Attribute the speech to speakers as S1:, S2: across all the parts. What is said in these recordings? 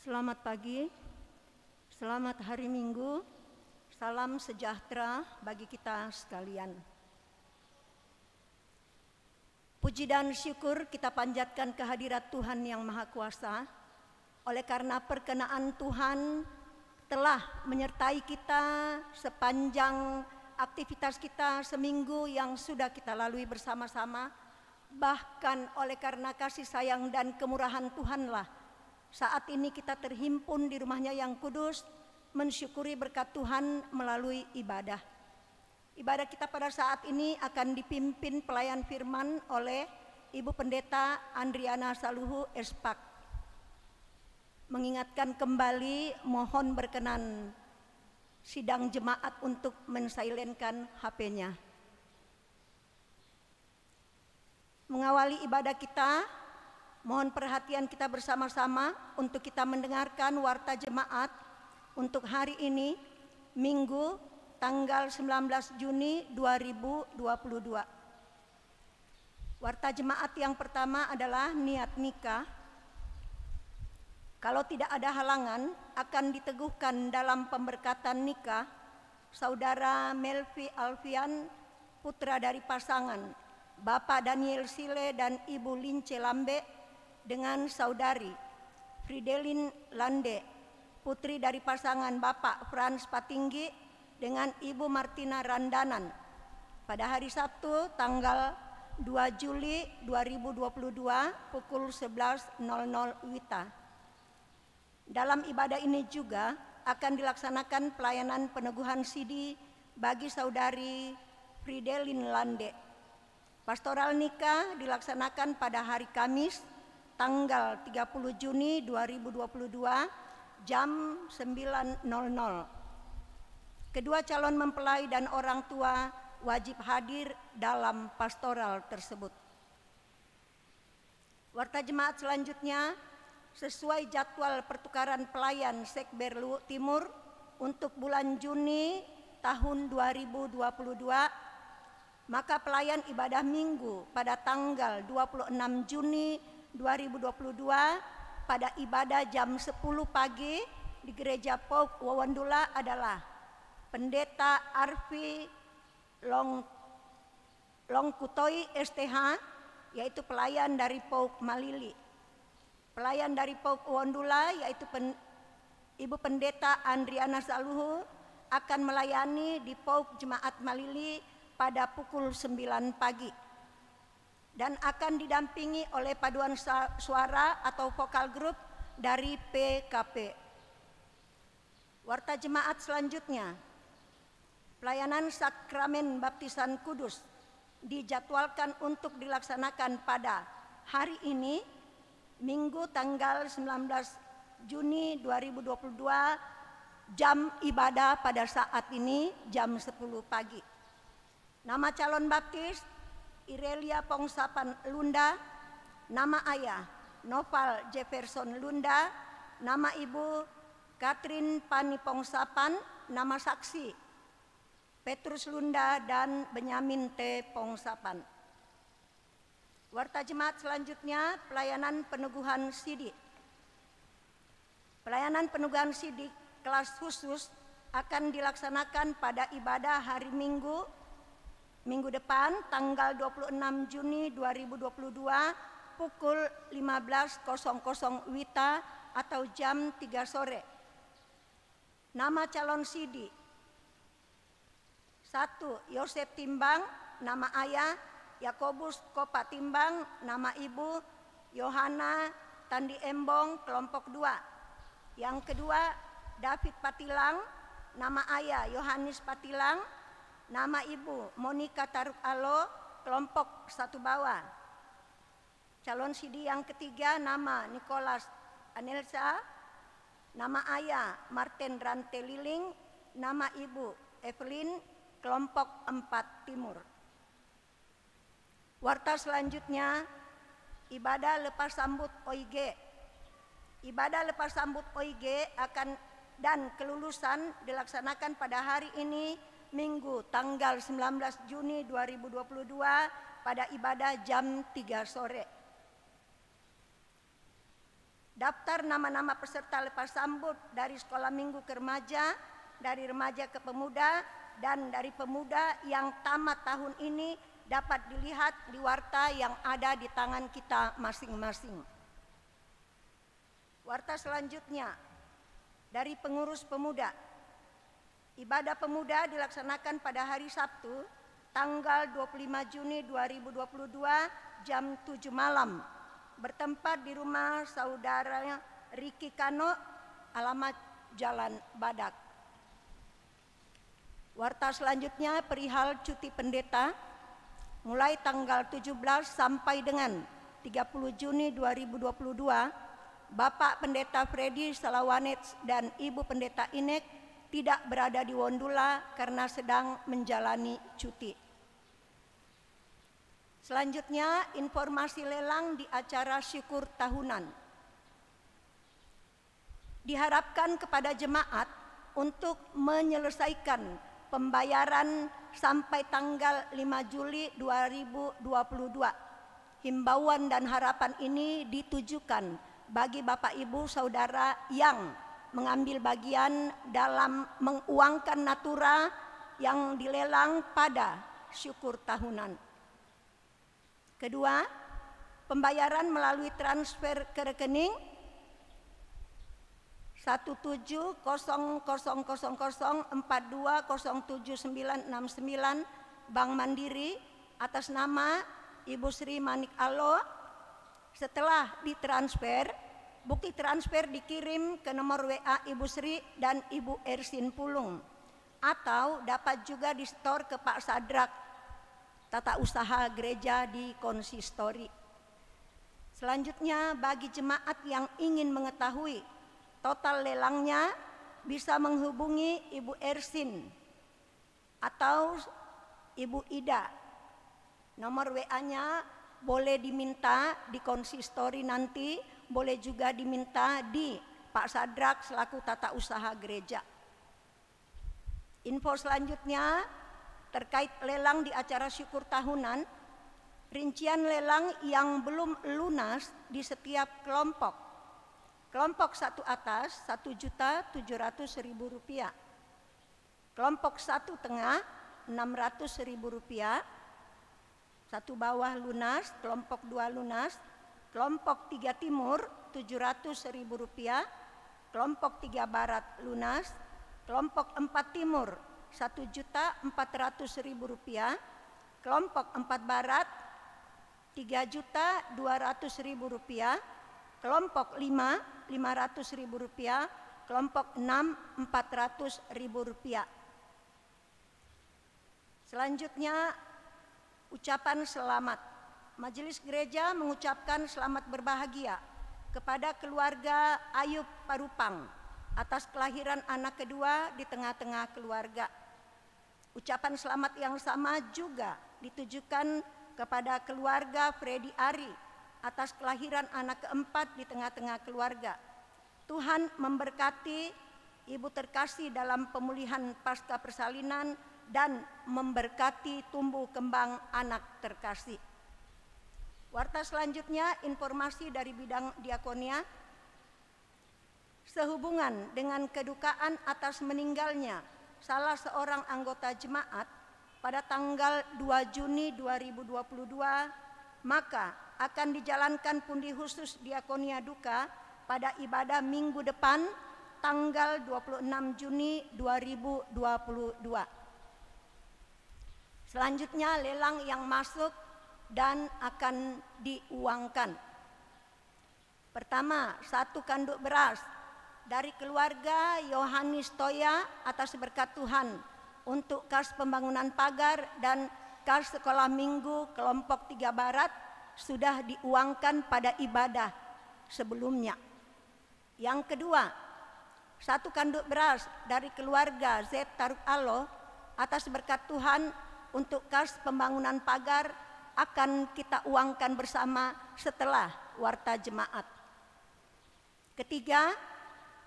S1: Selamat pagi, selamat hari Minggu, salam sejahtera bagi kita sekalian. Puji dan syukur kita panjatkan kehadirat Tuhan yang Maha Kuasa, oleh karena perkenaan Tuhan telah menyertai kita sepanjang aktivitas kita seminggu yang sudah kita lalui bersama-sama. Bahkan oleh karena kasih sayang dan kemurahan Tuhanlah saat ini kita terhimpun di rumahnya yang kudus, mensyukuri berkat Tuhan melalui ibadah. Ibadah kita pada saat ini akan dipimpin pelayan firman oleh Ibu Pendeta Andriana Saluhu Espak. Mengingatkan kembali, mohon berkenan sidang jemaat untuk mensilenkan HP-nya. Mengawali ibadah kita, mohon perhatian kita bersama-sama untuk kita mendengarkan warta jemaat untuk hari ini, Minggu tanggal 19 Juni 2022. Warta jemaat yang pertama adalah niat nikah. Kalau tidak ada halangan, akan diteguhkan dalam pemberkatan nikah Saudara Melvi Alfian, putra dari pasangan Bapak Daniel Sile dan Ibu Lince Lambe, dengan Saudari Fridelin Lande, putri dari pasangan Bapak Frans Patinggi dengan Ibu Martina Randanan, pada hari Sabtu tanggal 2 Juli 2022 pukul 11.00 WITA. Dalam ibadah ini juga akan dilaksanakan pelayanan peneguhan sidi bagi Saudari Fridelin Lande. Pastoral nikah dilaksanakan pada hari Kamis tanggal 30 Juni 2022 jam 9.00. Kedua calon mempelai dan orang tua wajib hadir dalam pastoral tersebut. Warta jemaat selanjutnya, sesuai jadwal pertukaran pelayan Sekber Luwu Timur untuk bulan Juni tahun 2022, maka pelayan ibadah minggu pada tanggal 26 Juni 2022 pada ibadah jam 10 pagi di Gereja Pauk Wawandula adalah Pendeta Arfi Longkutoi STH, yaitu pelayan dari Pauk Malili. Pelayan dari Pauk Wawandula yaitu Ibu Pendeta Andriana Saluhu akan melayani di Pauk Jemaat Malili pada pukul 9 pagi. Dan akan didampingi oleh paduan suara atau vokal grup dari PKP. Warta jemaat selanjutnya, pelayanan sakramen baptisan kudus dijadwalkan untuk dilaksanakan pada hari ini, Minggu tanggal 19 Juni 2022, jam ibadah pada saat ini jam 10 pagi. Nama calon baptis Irelia Pongsapan Lunda, nama ayah Noval Jefferson Lunda, nama ibu Katrin Pani Pongsapan, nama saksi Petrus Lunda dan Benyamin T. Pongsapan. Warta jemaat selanjutnya, pelayanan peneguhan sidik. Pelayanan peneguhan sidik kelas khusus akan dilaksanakan pada ibadah hari Minggu depan tanggal 26 Juni 2022 pukul 15.00 WITA atau jam 3 sore. Nama calon sidi: 1. Yosef Timbang, nama ayah Yakobus Kopa Timbang, nama ibu Yohana Tandi Embong, kelompok 2. Yang kedua, David Patilang, nama ayah Yohanes Patilang, nama ibu Monika Taruk Alo, kelompok 1 bawah. Calon sidi yang ketiga, nama Nicholas Anelsa, nama ayah Martin Ranteliling, nama ibu Evelyn, kelompok 4 timur. Warta selanjutnya, ibadah lepas sambut OIG. Ibadah lepas sambut OIG akan dan kelulusan dilaksanakan pada hari ini, Minggu tanggal 19 Juni 2022 pada ibadah jam 3 sore. daftar nama-nama peserta lepas sambut dari sekolah minggu ke remaja, dari remaja ke pemuda, dan dari pemuda yang tamat tahun ini dapat dilihat di warta yang ada di tangan kita masing-masing. Warta selanjutnya dari pengurus pemuda. Ibadah pemuda dilaksanakan pada hari Sabtu, tanggal 25 Juni 2022 jam 7 malam, bertempat di rumah saudara Riki Kano, alamat Jalan Badak. Warta selanjutnya perihal cuti pendeta, mulai tanggal 17 sampai dengan 30 Juni 2022, Bapak Pendeta Freddy Salawanets dan Ibu Pendeta Inek tidak berada di Wondula karena sedang menjalani cuti. Selanjutnya, informasi lelang di acara syukur tahunan. Diharapkan kepada jemaat untuk menyelesaikan pembayaran sampai tanggal 5 Juli 2022. Himbauan dan harapan ini ditujukan bagi Bapak Ibu Saudara yang mengambil bagian dalam menguangkan natura yang dilelang pada syukur tahunan. Kedua, pembayaran melalui transfer ke rekening 1700000420799 Bank Mandiri atas nama Ibu Sri Manik Alo. Setelah ditransfer, bukti transfer dikirim ke nomor WA Ibu Sri dan Ibu Ersin Pulung, atau dapat juga disetor ke Pak Sadrak, tata usaha gereja di konsistori. Selanjutnya, bagi jemaat yang ingin mengetahui total lelangnya bisa menghubungi Ibu Ersin atau Ibu Ida. Nomor WA-nya boleh diminta di konsistori nanti, boleh juga diminta di Pak Sadrak selaku tata usaha gereja. Info selanjutnya terkait lelang di acara syukur tahunan, rincian lelang yang belum lunas di setiap kelompok. Kelompok 1 atas Rp1.700.000, kelompok 1 tengah Rp600.000, 1 bawah lunas, kelompok 2 lunas, kelompok 3 timur Rp700.000, kelompok 3 barat lunas, kelompok 4 timur Rp1.400.000, kelompok 4 barat Rp3.200.000, kelompok 5 Rp500.000, kelompok 6 Rp400.000. Selanjutnya, ucapan selamat. Majelis Gereja mengucapkan selamat berbahagia kepada keluarga Ayub Parupang atas kelahiran anak kedua di tengah-tengah keluarga. Ucapan selamat yang sama juga ditujukan kepada keluarga Freddy Ari atas kelahiran anak keempat di tengah-tengah keluarga. Tuhan memberkati ibu terkasih dalam pemulihan pasca persalinan dan memberkati tumbuh kembang anak terkasih. Warta selanjutnya informasi dari bidang diakonia. Sehubungan dengan kedukaan atas meninggalnya salah seorang anggota jemaat pada tanggal 2 Juni 2022, maka akan dijalankan pundi khusus diakonia duka pada ibadah minggu depan tanggal 26 Juni 2022. Selanjutnya, lelang yang masuk dan akan diuangkan. Pertama, 1 kanduk beras dari keluarga Yohanis Toya atas berkat Tuhan untuk kas pembangunan pagar dan kas sekolah minggu kelompok 3 barat sudah diuangkan pada ibadah sebelumnya. Yang kedua, 1 kanduk beras dari keluarga Z Taruk Alo atas berkat Tuhan untuk kas pembangunan pagar akan kita uangkan bersama setelah warta jemaat. Ketiga,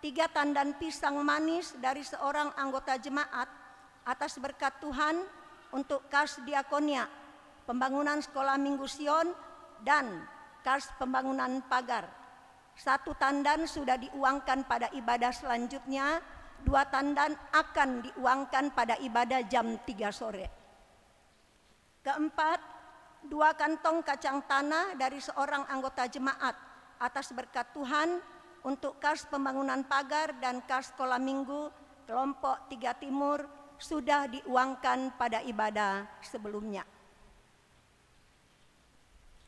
S1: 3 tandan pisang manis dari seorang anggota jemaat atas berkat Tuhan untuk kas diakonia, pembangunan sekolah minggu Sion, dan kas pembangunan pagar. 1 tandan sudah diuangkan pada ibadah selanjutnya, 2 tandan akan diuangkan pada ibadah jam 3 sore. Keempat, 2 kantong kacang tanah dari seorang anggota jemaat atas berkat Tuhan untuk kas pembangunan pagar dan kas sekolah minggu kelompok 3 Timur sudah diuangkan pada ibadah sebelumnya.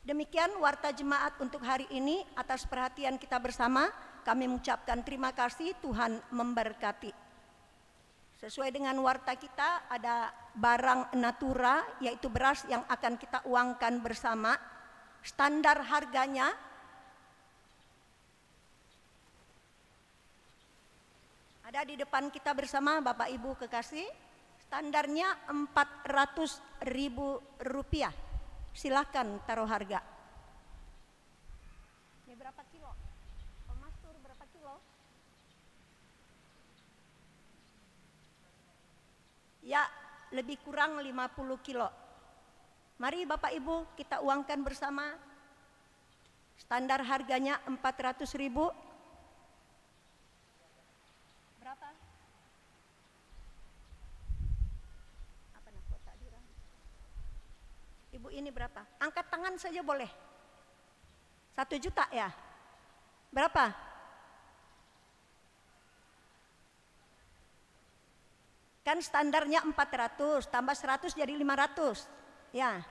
S1: Demikian warta jemaat untuk hari ini. Atas perhatian kita bersama, kami mengucapkan terima kasih. Tuhan memberkati. Sesuai dengan warta kita ada barang natura, yaitu beras yang akan kita uangkan bersama. Standar harganya ada di depan kita bersama, Bapak Ibu kekasih. Standarnya Rp400.000. Silakan taruh harga. Ini berapa kilo? Mas Tur, berapa kilo? Ya, lebih kurang 50 kilo. Mari Bapak Ibu kita uangkan bersama. Standar harganya Rp400.000. Berapa? Ibu ini berapa? Angkat tangan saja boleh. 1 juta ya? Berapa? Kan standarnya 400, tambah 100 jadi 500. Ya.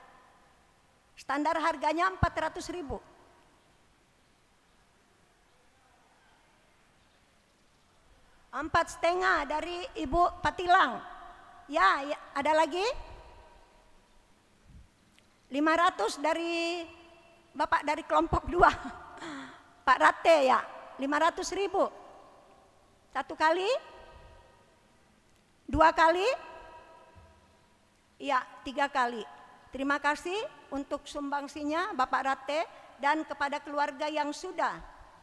S1: Standar harganya Rp400.000. 4,5 dari Ibu Patilang. Ya, ada lagi? 500 dari Bapak dari kelompok 2. Pak Rate ya, 500.000. 1 kali? 2 kali? Ya, 3 kali. Terima kasih untuk sumbangsinya Bapak Rate, dan kepada keluarga yang sudah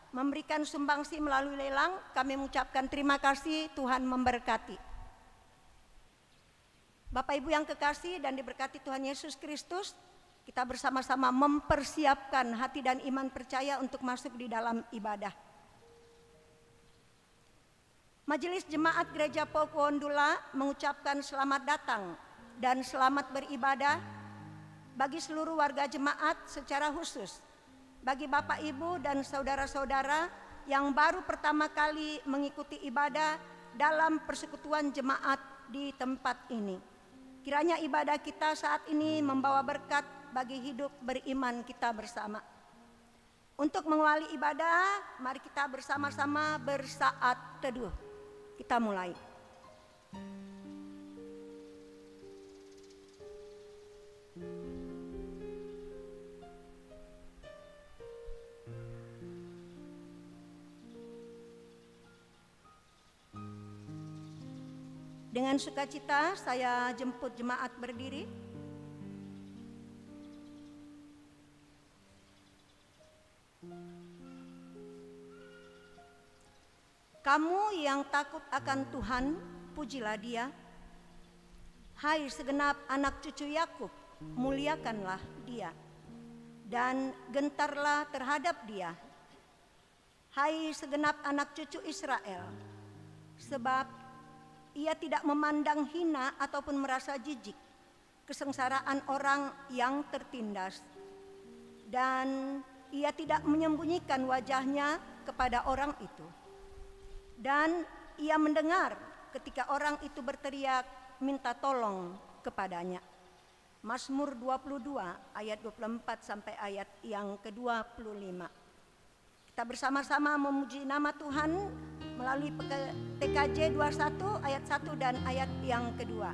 S1: memberikan sumbangsi melalui lelang, kami mengucapkan terima kasih. Tuhan memberkati. Bapak Ibu yang kekasih dan diberkati Tuhan Yesus Kristus, kita bersama-sama mempersiapkan hati dan iman percaya untuk masuk di dalam ibadah. Majelis Jemaat Gereja Pokuondula mengucapkan selamat datang dan selamat beribadah bagi seluruh warga jemaat, secara khusus bagi Bapak Ibu dan saudara-saudara yang baru pertama kali mengikuti ibadah dalam persekutuan jemaat di tempat ini. Kiranya ibadah kita saat ini membawa berkat bagi hidup beriman kita bersama. Untuk mengawali ibadah, mari kita bersama-sama bersaat teduh. Kita mulai. Dengan sukacita saya jemput jemaat berdiri. Kamu yang takut akan Tuhan, pujilah Dia. Hai segenap anak cucu Yakub, muliakanlah Dia dan gentarlah terhadap Dia. Hai segenap anak cucu Israel, sebab Ia tidak memandang hina ataupun merasa jijik kesengsaraan orang yang tertindas, dan Ia tidak menyembunyikan wajahnya kepada orang itu. Dan Ia mendengar ketika orang itu berteriak minta tolong kepadanya. Mazmur 22 ayat 24 sampai ayat yang ke-25. Kita bersama-sama memuji nama Tuhan melalui PKJ 21 ayat 1 dan ayat yang kedua.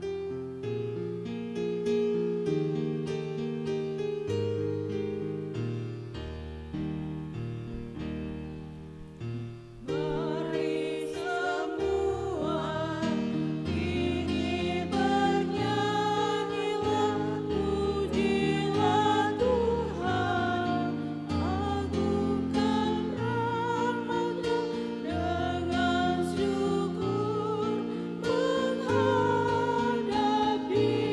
S2: Be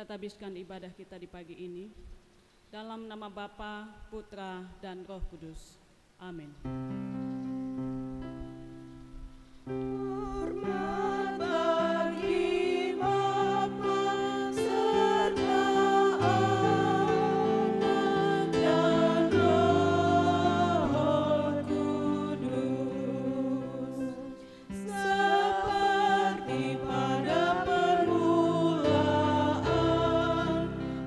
S2: kita tabiskan ibadah kita di pagi ini. Dalam nama Bapa, Putra, dan Roh Kudus. Amin.
S3: Hormat bagi Bapa serta Anak dan Roh Kudus, seperti pada permulaan,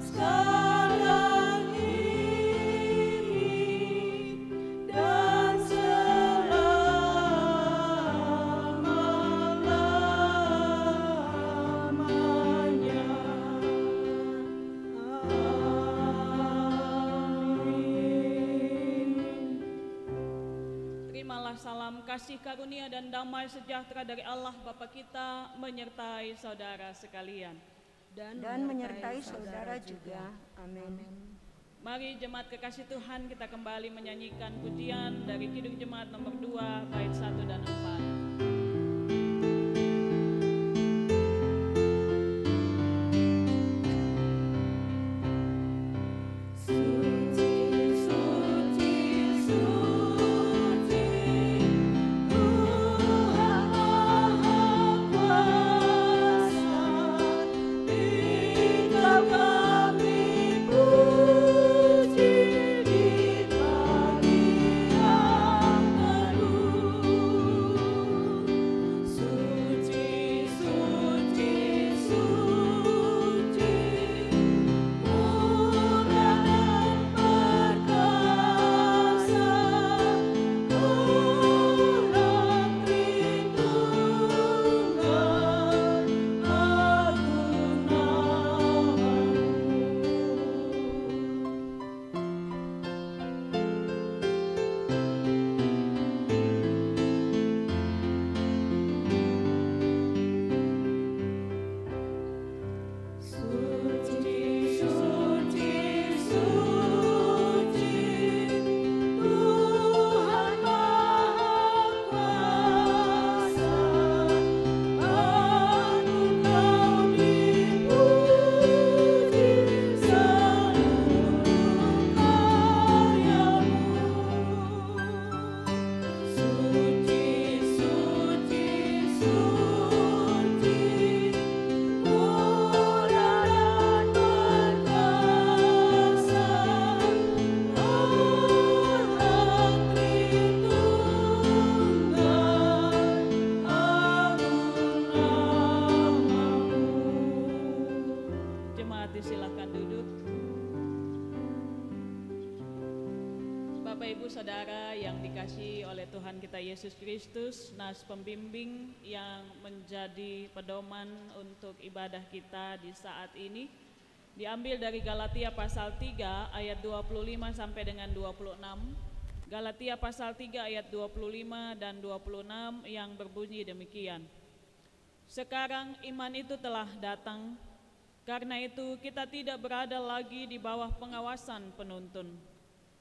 S3: sekarang ini, dan selama-lamanya. Amin.
S2: Terimalah salam kasih karunia dan damai sejahtera dari Allah Bapa kita menyertai saudara sekalian.
S1: Dan menyertai saudara juga. Amin.
S2: Mari jemaat kekasih Tuhan, kita kembali menyanyikan pujian dari Kidung Jemaat nomor 2 bait 1 dan 4.
S3: Suci, suci, suci, Tuhan Maha Kuasa, Engkau kami puji di pagi yang teduh. Suci, suci, suci, murah dan perkasa, Anak Tritunggal, agung namamu. Suci, suci, suci, Tuhan Maha Kuasa, agung kami puji seluruh karya-Mu. Suci, suci, suci, murah dan perkasa, Anak Tritunggal, agung namamu.
S2: Jemaat disilakan duduk. Bapak Ibu Saudara yang dikasihi oleh Tuhan kita Yesus Kristus, nas pembimbing yang menjadi pedoman untuk ibadah kita di saat ini diambil dari Galatia pasal 3 ayat 25 sampai dengan 26. Galatia pasal 3 ayat 25 dan 26 yang berbunyi demikian. Sekarang iman itu telah datang, karena itu kita tidak berada lagi di bawah pengawasan penuntun.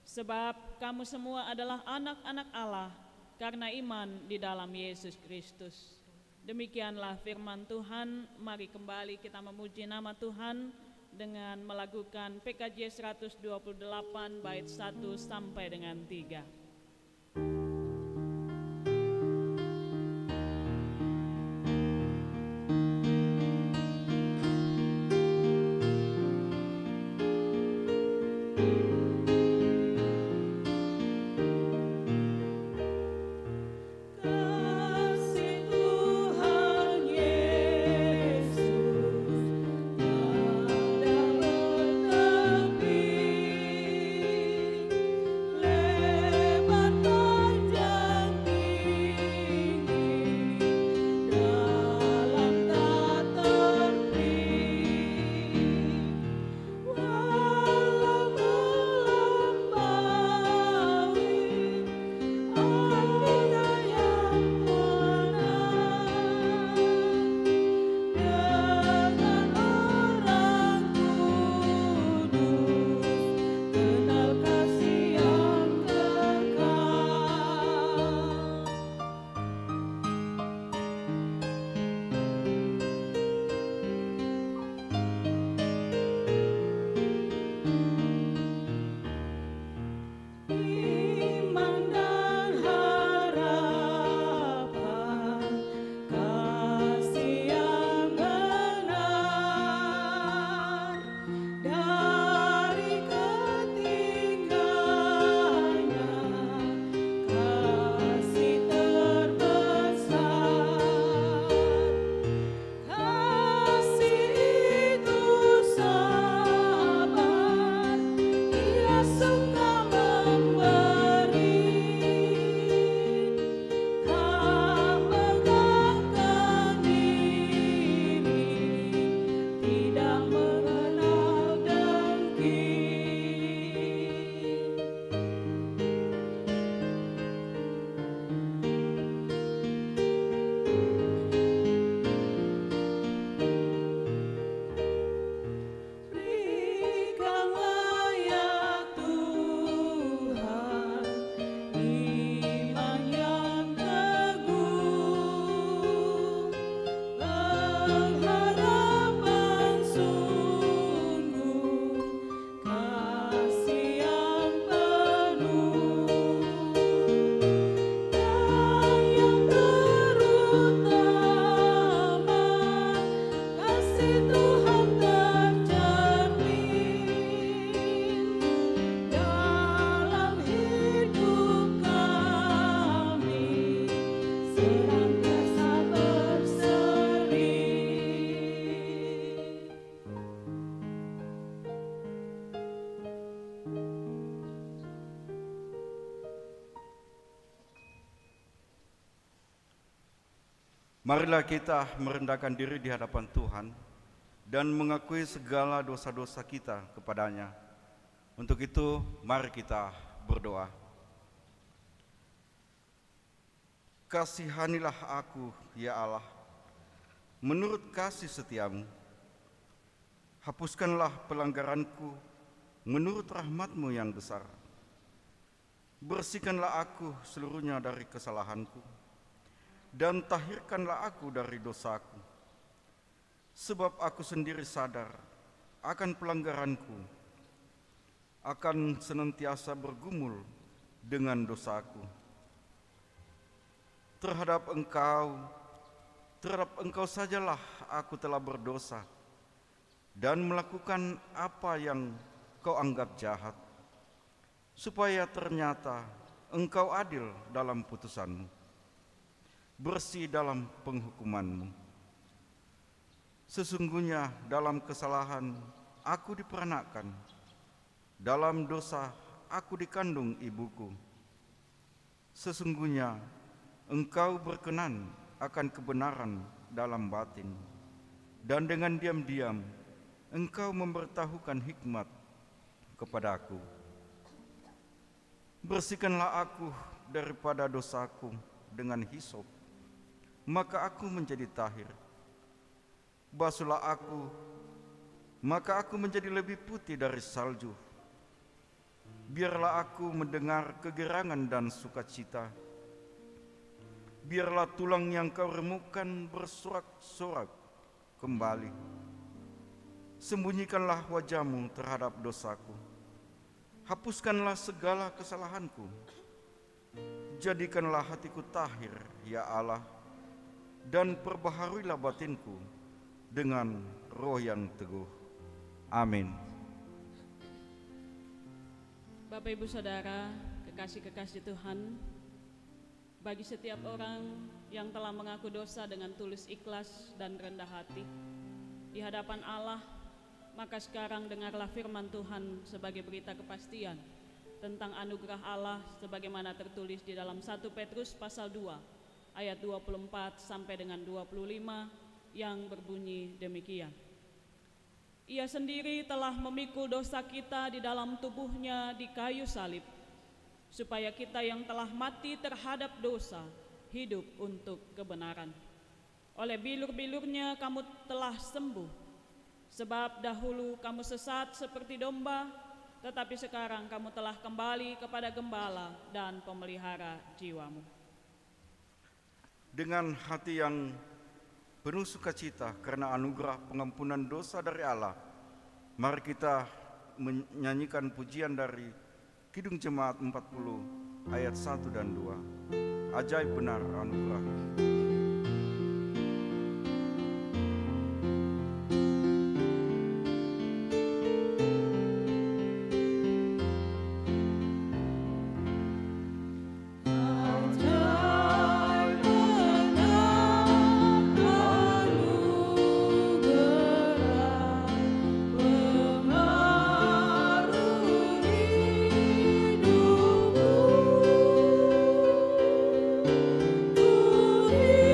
S2: Sebab kamu semua adalah anak-anak Allah karena iman di dalam Yesus Kristus. Demikianlah firman Tuhan. Mari kembali kita memuji nama Tuhan dengan melakukan PKJ 128 bait 1 sampai dengan 3.
S3: Kasih Tuhan Yesus tiada bertepi, lebar pengharapan sungguh, kasih yang penuh, dan yang terutama kasih Tuhan tercermin dalam hidup kami, senantiasa berseri.
S4: Marilah kita merendahkan diri di hadapan Tuhan dan mengakui segala dosa-dosa kita kepadanya. Untuk itu, mari kita berdoa. Kasihanilah aku, ya Allah, menurut kasih setiamu. Hapuskanlah pelanggaranku menurut rahmat-Mu yang besar. Bersihkanlah aku seluruhnya dari kesalahanku, dan tahirkanlah aku dari dosaku. Sebab aku sendiri sadar akan pelanggaranku, akan senantiasa bergumul dengan dosaku. Terhadap Engkau sajalah aku telah berdosa dan melakukan apa yang Kau anggap jahat, supaya ternyata Engkau adil dalam putusan-Mu, bersih dalam penghukuman-Mu. Sesungguhnya dalam kesalahan aku diperanakkan, dalam dosa aku dikandung ibuku. Sesungguhnya Engkau berkenan akan kebenaran dalam batin, dan dengan diam-diam Engkau memberitahukan hikmat kepadaku. Bersihkanlah aku daripada dosaku dengan hisop, maka aku menjadi tahir. Basuhlah aku, maka aku menjadi lebih putih dari salju. Biarlah aku mendengar kegerangan dan sukacita. Biarlah tulang yang Kau remukkan bersorak-sorak kembali. Sembunyikanlah wajah-Mu terhadap dosaku. Hapuskanlah segala kesalahanku. Jadikanlah hatiku tahir, ya Allah, dan perbaharuilah batinku dengan roh yang teguh. Amin.
S2: Bapak Ibu Saudara, kekasih-kekasih Tuhan, bagi setiap orang yang telah mengaku dosa dengan tulus ikhlas dan rendah hati di hadapan Allah, maka sekarang dengarlah firman Tuhan sebagai berita kepastian tentang anugerah Allah sebagaimana tertulis di dalam 1 Petrus pasal 2 ayat 24 sampai dengan 25 yang berbunyi demikian. Ia sendiri telah memikul dosa kita di dalam tubuhnya di kayu salib, supaya kita yang telah mati terhadap dosa hidup untuk kebenaran. Oleh bilur-bilurnya kamu telah sembuh. Sebab dahulu kamu sesat seperti domba, tetapi sekarang kamu telah kembali kepada gembala dan pemelihara jiwamu.
S4: Dengan hati yang penuh sukacita karena anugerah pengampunan dosa dari Allah, mari kita menyanyikan pujian dari Kidung Jemaat 40 ayat 1 dan 2. Ajaib benar anugerah.
S3: Tuhan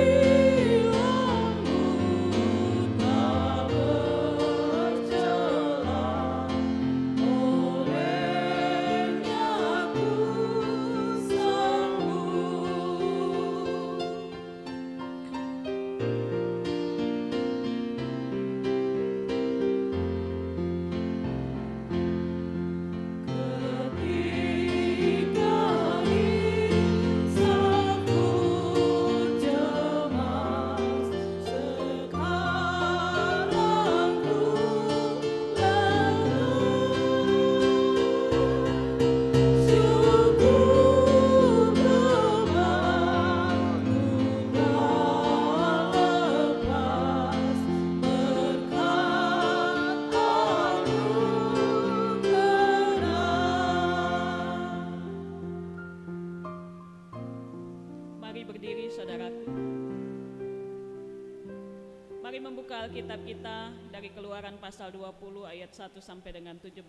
S2: Mari membuka Alkitab kita dari Keluaran pasal 20 ayat 1 sampai dengan 17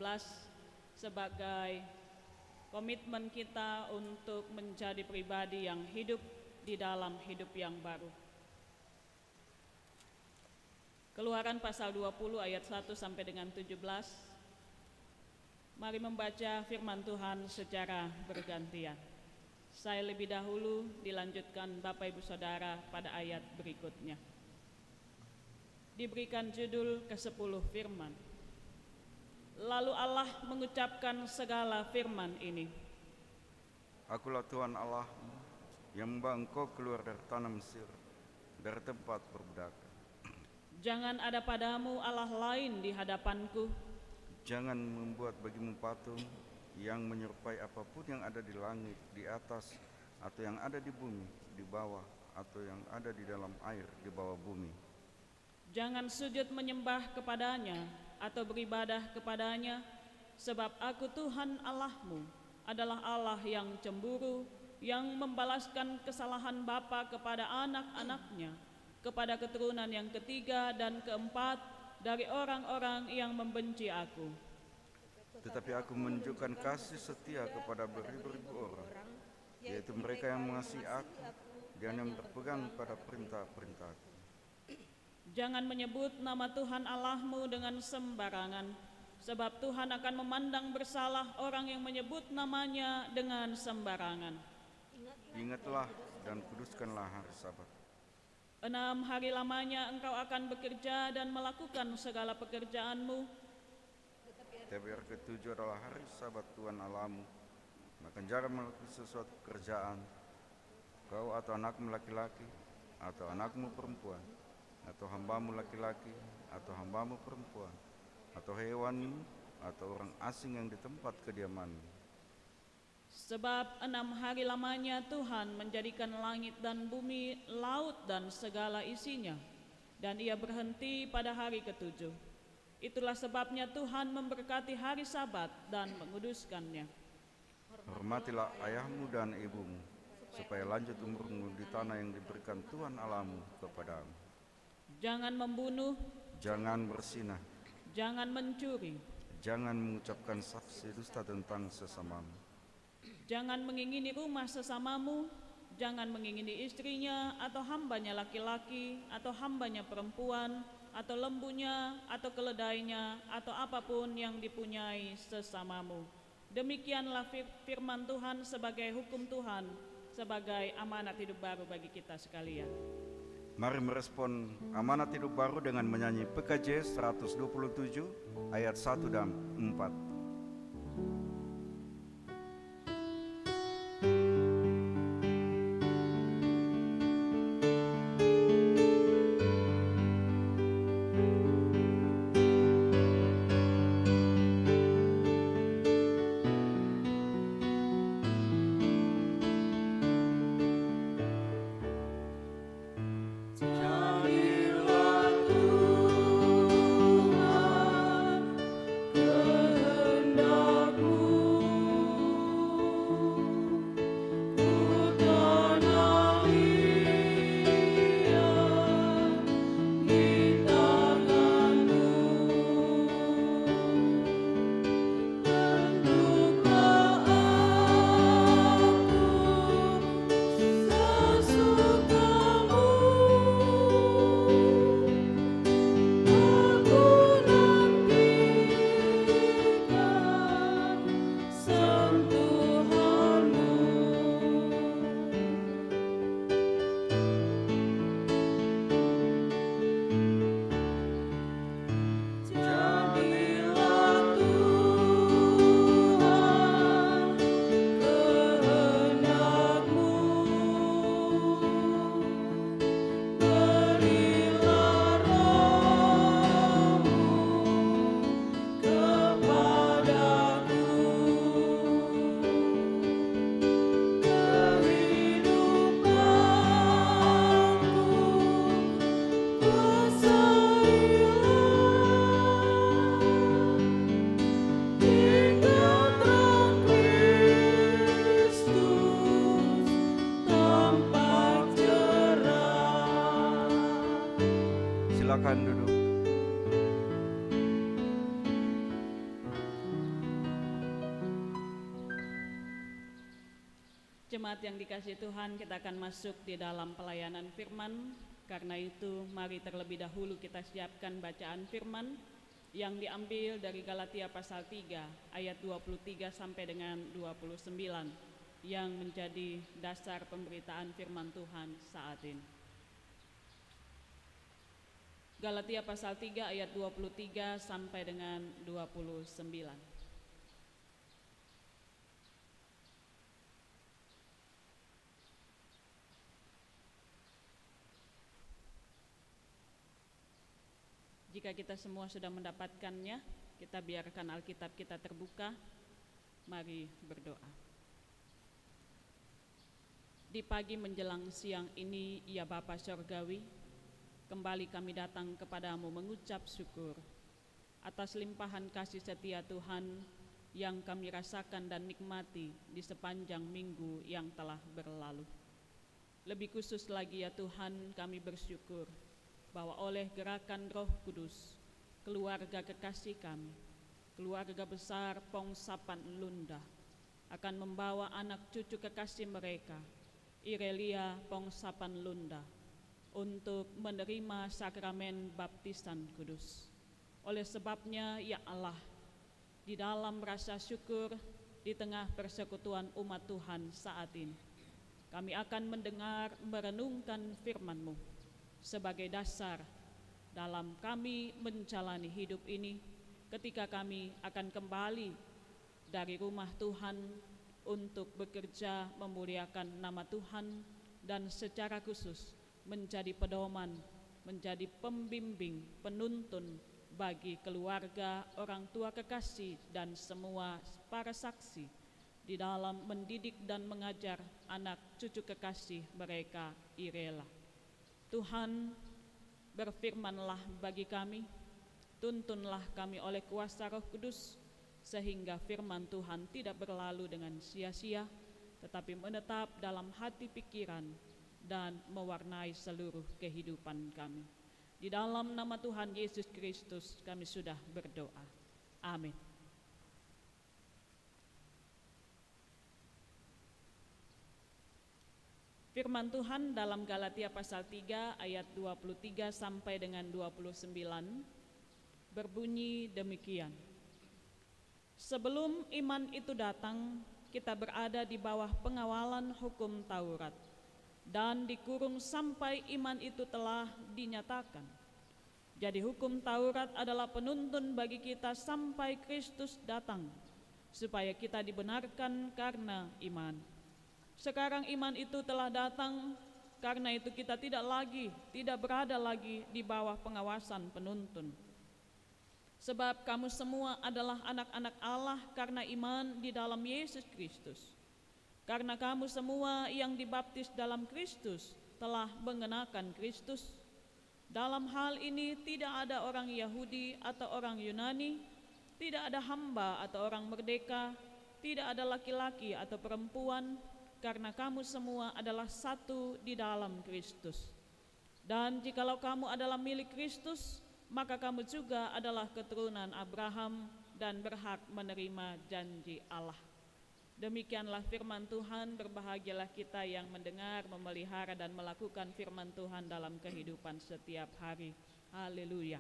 S2: sebagai komitmen kita untuk menjadi pribadi yang hidup di dalam hidup yang baru. Keluaran pasal 20 ayat 1 sampai dengan 17. Mari membaca firman Tuhan secara bergantian. Saya lebih dahulu, dilanjutkan Bapak Ibu Saudara pada ayat berikutnya. Diberikan judul ke-10 firman. Lalu Allah mengucapkan segala firman ini.
S4: Akulah Tuhan Allah yang membawa engkau keluar dari tanah Mesir, dari tempat perbudakan.
S2: Jangan ada padamu Allah lain di hadapanku.
S4: Jangan membuat bagimu patung yang menyerupai apapun yang ada di langit, di atas, atau yang ada di bumi, di bawah, atau yang ada di dalam air, di bawah bumi.
S2: Jangan sujud menyembah kepadanya atau beribadah kepadanya, sebab aku Tuhan Allahmu adalah Allah yang cemburu, yang membalaskan kesalahan bapa kepada anak-anaknya, kepada keturunan yang ketiga dan keempat dari orang-orang yang membenci aku.
S4: Tetapi aku menunjukkan kasih setia kepada beribu-ribu orang, yaitu mereka yang mengasihi aku dan yang berpegang pada perintah-perintahku.
S2: Jangan menyebut nama Tuhan Allahmu dengan sembarangan, sebab Tuhan akan memandang bersalah orang yang menyebut namanya dengan sembarangan.
S4: Ingatlah dan kuduskanlah hari Sabat.
S2: 6 hari lamanya engkau akan bekerja dan melakukan segala pekerjaanmu.
S4: Tapi hari ke-7 adalah hari Sabat Tuhan Allahmu. Maka jangan melakukan sesuatu pekerjaan, kau atau anakmu laki-laki, atau anakmu perempuan, atau hambamu laki-laki, atau hambamu perempuan, atau hewanmu, atau orang asing yang di tempat kediamanmu.
S2: Sebab 6 hari lamanya Tuhan menjadikan langit dan bumi, laut dan segala isinya, dan ia berhenti pada hari ke-7. Itulah sebabnya Tuhan memberkati hari Sabat dan menguduskannya.
S4: Hormatilah ayahmu dan ibumu, supaya lanjut umurmu di tanah yang diberikan Tuhan Allahmu kepadamu.
S2: Jangan membunuh,
S4: Jangan berzinah,
S2: jangan mencuri,
S4: jangan mengucapkan saksi dusta tentang sesamamu.
S2: jangan mengingini rumah sesamamu, jangan mengingini istrinya atau hambanya laki-laki atau hambanya perempuan atau lembunya atau keledainya atau apapun yang dipunyai sesamamu. Demikianlah firman Tuhan sebagai hukum Tuhan, sebagai amanat hidup baru bagi kita sekalian.
S4: Mari merespon amanat hidup baru dengan menyanyi PKJ 127 ayat 1 dan 4.
S3: Jadilah Tuhan
S4: Silakan duduk.
S2: Jemaat yang dikasihi Tuhan, kita akan masuk di dalam pelayanan firman. Karena itu, mari terlebih dahulu kita siapkan bacaan firman yang diambil dari Galatia pasal 3 ayat 23 sampai dengan 29 yang menjadi dasar pemberitaan firman Tuhan saat ini. Galatia pasal 3 ayat 23 sampai dengan 29. Jika kita semua sudah mendapatkannya, kita biarkan Alkitab kita terbuka. Mari berdoa. Di pagi menjelang siang ini, ya Bapa Sorgawi, kembali kami datang kepadamu mengucap syukur atas limpahan kasih setia Tuhan yang kami rasakan dan nikmati di sepanjang minggu yang telah berlalu. Lebih khusus lagi ya Tuhan, kami bersyukur bahwa oleh gerakan Roh Kudus, keluarga kekasih kami, keluarga besar Pongsapan Lunda, akan membawa anak cucu kekasih mereka, Irelia Pongsapan Lunda, untuk menerima sakramen baptisan kudus. Oleh sebabnya, ya Allah, di dalam rasa syukur di tengah persekutuan umat Tuhan saat ini, kami akan mendengar merenungkan firman-Mu sebagai dasar dalam kami menjalani hidup ini ketika kami akan kembali dari rumah Tuhan untuk bekerja memuliakan nama Tuhan dan secara khusus menjadi pedoman, menjadi pembimbing, penuntun bagi keluarga, orang tua kekasih dan semua para saksi di dalam mendidik dan mengajar anak cucu kekasih mereka Irela. Tuhan, berfirmanlah bagi kami, tuntunlah kami oleh kuasa Roh Kudus, sehingga firman Tuhan tidak berlalu dengan sia-sia, tetapi menetap dalam hati pikiran dan mewarnai seluruh kehidupan kami. Di dalam nama Tuhan Yesus Kristus kami sudah berdoa. Amin. Firman Tuhan dalam Galatia pasal 3 ayat 23 sampai dengan 29 berbunyi demikian. Sebelum iman itu datang, kita berada di bawah pengawalan hukum Taurat dan dikurung sampai iman itu telah dinyatakan. Jadi hukum Taurat adalah penuntun bagi kita sampai Kristus datang, supaya kita dibenarkan karena iman. Sekarang iman itu telah datang, karena itu kita tidak berada lagi di bawah pengawasan penuntun. Sebab kamu semua adalah anak-anak Allah karena iman di dalam Yesus Kristus. Karena kamu semua yang dibaptis dalam Kristus telah mengenakan Kristus. Dalam hal ini tidak ada orang Yahudi atau orang Yunani, tidak ada hamba atau orang merdeka, tidak ada laki-laki atau perempuan, karena kamu semua adalah satu di dalam Kristus. Dan jikalau kamu adalah milik Kristus, maka kamu juga adalah keturunan Abraham dan berhak menerima janji Allah. Demikianlah firman Tuhan, berbahagialah kita yang mendengar, memelihara dan melakukan firman Tuhan dalam kehidupan setiap hari. Haleluya.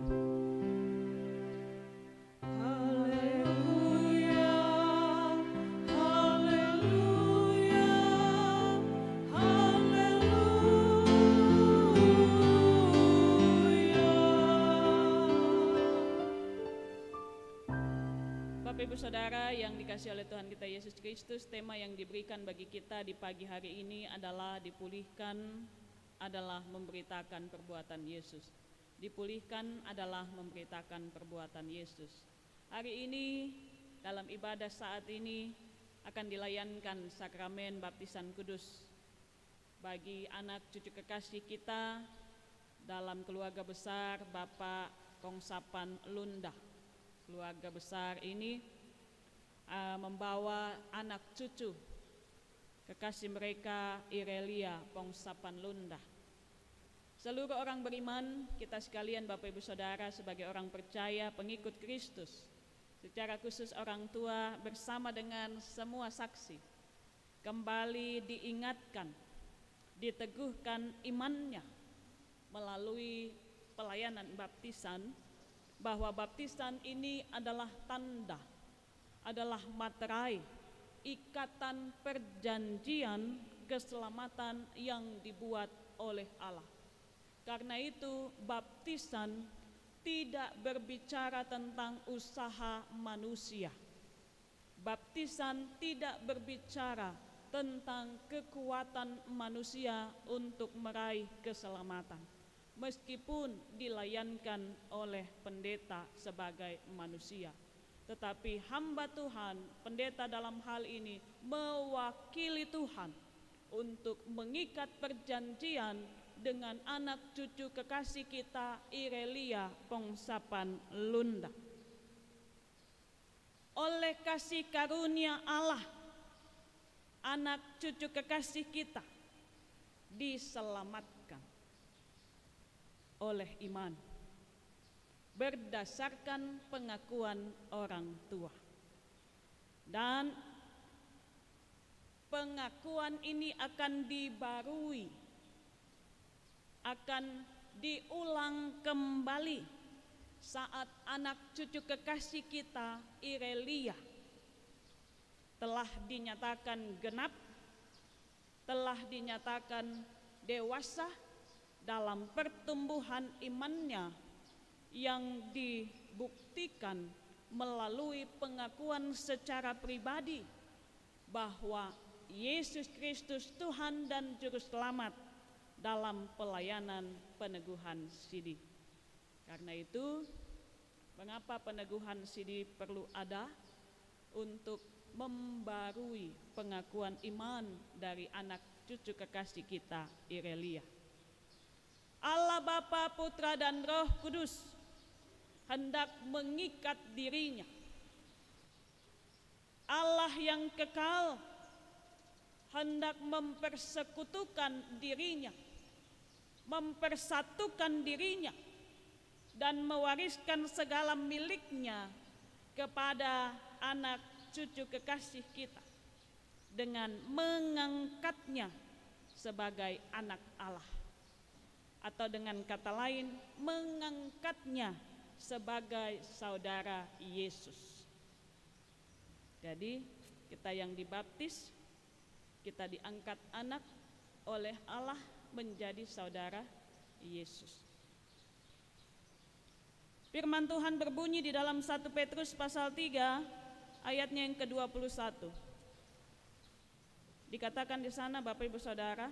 S2: Bapak Ibu Saudara yang dikasihi oleh Tuhan kita Yesus Kristus, tema yang diberikan bagi kita di pagi hari ini adalah dipulihkan adalah memberitakan perbuatan Yesus. Dipulihkan adalah memberitakan perbuatan Yesus. Hari ini dalam ibadah saat ini akan dilayankan sakramen baptisan kudus bagi anak cucu kekasih kita dalam keluarga besar Bapak Pongsapan Lunda. Keluarga besar ini membawa anak cucu kekasih mereka Irelia Pongsapan Lunda. Seluruh orang beriman, kita sekalian Bapak Ibu Saudara sebagai orang percaya pengikut Kristus, secara khusus orang tua bersama dengan semua saksi, kembali diingatkan, diteguhkan imannya melalui pelayanan baptisan, bahwa baptisan ini adalah tanda, adalah materai, ikatan perjanjian keselamatan yang dibuat oleh Allah. Karena itu baptisan tidak berbicara tentang usaha manusia. Baptisan tidak berbicara tentang kekuatan manusia untuk meraih keselamatan, meskipun dilayankan oleh pendeta sebagai manusia. Tetapi hamba Tuhan, pendeta dalam hal ini mewakili Tuhan untuk mengikat perjanjian dengan anak cucu kekasih kita Irelia Pongsapan Lunda. Oleh kasih karunia Allah, anak cucu kekasih kita diselamatkan oleh iman berdasarkan pengakuan orang tua. Dan pengakuan ini akan dibarui, akan diulang kembali saat anak cucu kekasih kita Irelia telah dinyatakan genap, telah dinyatakan dewasa dalam pertumbuhan imannya yang dibuktikan melalui pengakuan secara pribadi bahwa Yesus Kristus Tuhan dan Juru Selamat dalam pelayanan peneguhan sidi. Karena itu, mengapa peneguhan sidi perlu ada? Untuk membarui pengakuan iman dari anak cucu kekasih kita Irelia. Allah Bapa, Putra dan Roh Kudus hendak mengikat dirinya. Allah yang kekal hendak mempersekutukan dirinya, mempersatukan dirinya, dan mewariskan segala miliknya kepada anak cucu kekasih kita dengan mengangkatnya sebagai anak Allah, atau dengan kata lain mengangkatnya sebagai saudara Yesus. Jadi kita yang dibaptis, kita diangkat anak oleh Allah menjadi saudara Yesus. Firman Tuhan berbunyi di dalam 1 Petrus pasal 3 ayatnya yang ke-21. Dikatakan di sana Bapak Ibu Saudara,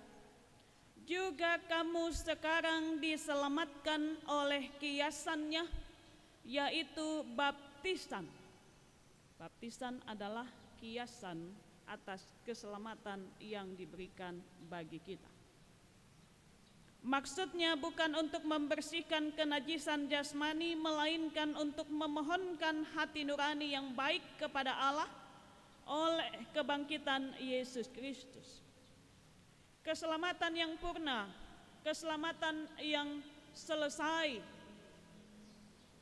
S2: juga kamu sekarang diselamatkan oleh kiasannya, yaitu baptisan. Baptisan adalah kiasan atas keselamatan yang diberikan bagi kita. Maksudnya bukan untuk membersihkan kenajisan jasmani, melainkan untuk memohonkan hati nurani yang baik kepada Allah oleh kebangkitan Yesus Kristus. Keselamatan yang purna, keselamatan yang selesai,